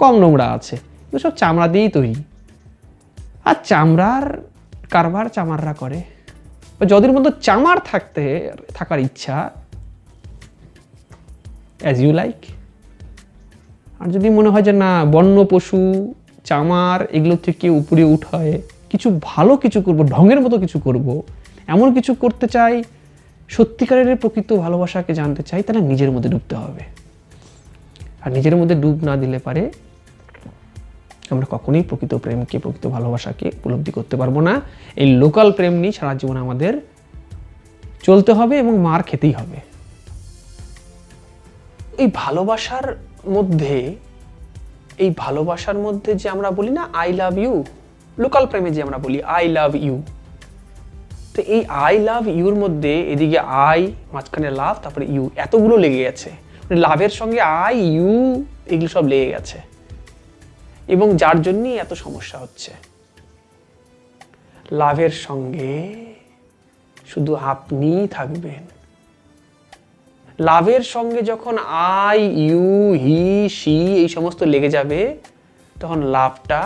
কম নোংরা আছে, কিন্তু সব চামড়া দিয়েই তৈরি। আর চামড়ার কারবার চামাররা করে। যাদের মধ্যে চামার থাকার ইচ্ছা, অ্যাজ ইউ লাইক। আর যদি মনে হয় যে না, বন্য পশু, চামার এগুলো থেকে উপরে উঠায় কিছু ভালো কিছু করব, ঢঙের মতো কিছু করব, এমন কিছু করতে চাই, সত্যিকারের প্রকৃত ভালোবাসাকে জানতে চাই, তাহলে নিজের মধ্যে ডুবতে হবে। আর নিজের মধ্যে ডুব না দিলে পারে আমরা কখনোই প্রকৃত প্রেমকে, প্রকৃত ভালোবাসাকে উপলব্ধি করতে পারবো না। এই লোকাল প্রেম নিয়ে সারা জীবন আমাদের চলতে হবে এবং মার খেতেই হবে। এই ভালোবাসার মধ্যে যে আমরা বলি না আই লাভ ইউ, লোকাল প্রেমে যে আমরা বলি আই লাভ ইউ, তো এই আই লাভ ইউর মধ্যে এদিকে আই, মাঝখানে লাভ, তারপরে ইউ, এতগুলো লেগে গেছে। লাভের সঙ্গে আই, ইউ, এগুলো সব লেগে গেছে, এবং যার জন্যই এত সমস্যা হচ্ছে। লাভের সঙ্গে শুধু আপনিই থাকবেন। লাভের সঙ্গে যখন আই, ইউ, হি, সি এই সমস্ত লেগে যাবে, তখন লাভটা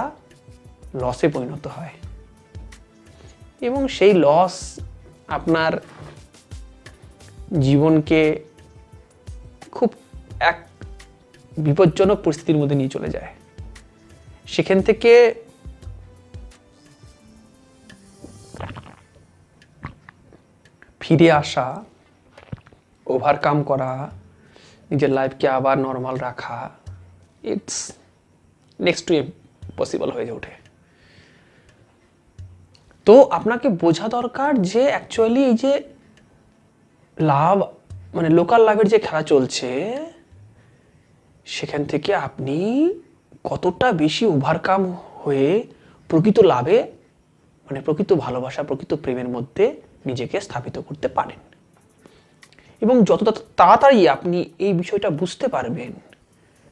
লসে পরিণত হয়, এবং সেই লস আপনার জীবনকে খুব এক বিপজ্জনক পরিস্থিতির মধ্যে নিয়ে চলে যায়। সেখান থেকে ফিরে আসা, ওভারকাম করা, নিজের লাইফকে আবার নর্মাল রাখা, ইটস নেক্সট টু ইম্পসিবল হয়ে ওঠে। তো আপনাকে বোঝা দরকার যে অ্যাকচুয়ালি এই যে লাভ, মানে লোকাল লাভের যে খেলা চলছে, সেখান থেকে আপনি কতটা বেশি ওভারকাম হয়ে প্রকৃত লাভে, মানে প্রকৃত ভালোবাসা, প্রকৃত প্রেমের মধ্যে নিজেকে স্থাপিত করতে পারেন। এবং যত তাড়াতাড়ি আপনি এই বিষয়টা বুঝতে পারবেন,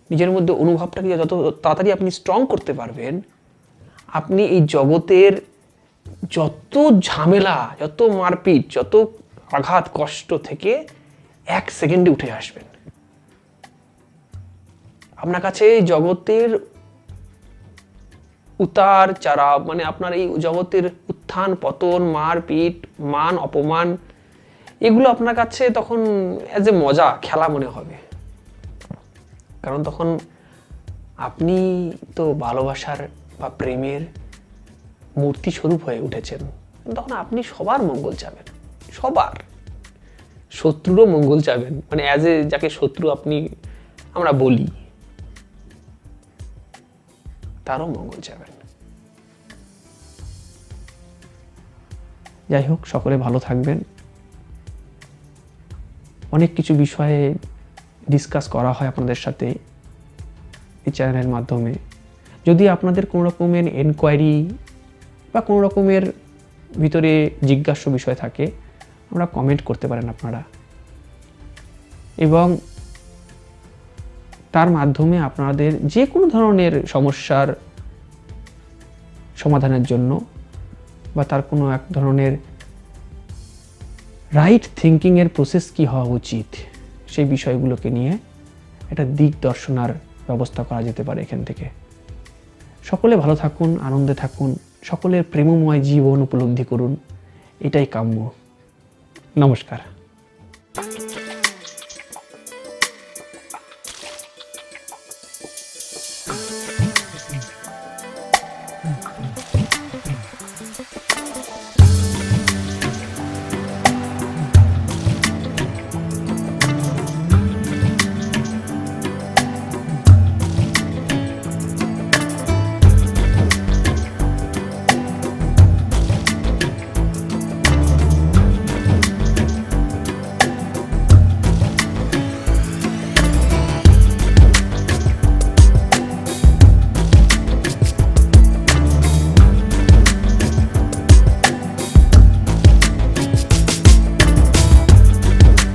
নিজের মধ্যে অনুভবটাকে যত তাড়াতাড়ি আপনি স্ট্রং করতে পারবেন, আপনি এই জগতের যত ঝামেলা, যত মারপিট, যত আঘাত কষ্ট থেকে 1 সেকেন্ডে উঠে আসবেন। আপনার কাছে জগতের উতার চারা, মানে আপনার এই জগতের উত্থান পতন, মারপিট, মান অপমান, এগুলো আপনার কাছে তখন অ্যাজ এ মজা, খেলা মনে হবে। কারণ তখন আপনি তো ভালোবাসার বা প্রেমের মূর্তি স্বরূপ হয়ে উঠেছেন। তখন আপনি সবার মঙ্গল চাবেন, সবার, শত্রুরও মঙ্গল চাবেন, মানে অ্যাজ এ যাকে শত্রু আমরা বলি, তারও মঙ্গল চাবেন। যাই হোক, সকলে ভালো থাকবেন। অনেক কিছু বিষয়ে ডিসকাস করা হয় আপনাদের সাথে এই চ্যানেলের মাধ্যমে। যদি আপনাদের কোনো রকমের এনকোয়ারি বা কোনো রকমের ভিতরে জিজ্ঞাস্য বিষয় থাকে, আমরা কমেন্ট করতে পারেন আপনারা। এবং তার মাধ্যমে আপনাদের যে কোনো ধরনের সমস্যার সমাধানের জন্য বা তার কোনো এক ধরনের রাইট থিঙ্কিংয়ের প্রসেস কী হওয়া উচিত সেই বিষয়গুলোকে নিয়ে একটা দিক দর্শনার ব্যবস্থা করা যেতে পারে এখান থেকে। সকলে ভালো থাকুন, আনন্দে থাকুন, সকলের প্রেমময় জীবন উপলব্ধি করুন, এটাই কাম্য। নমস্কার।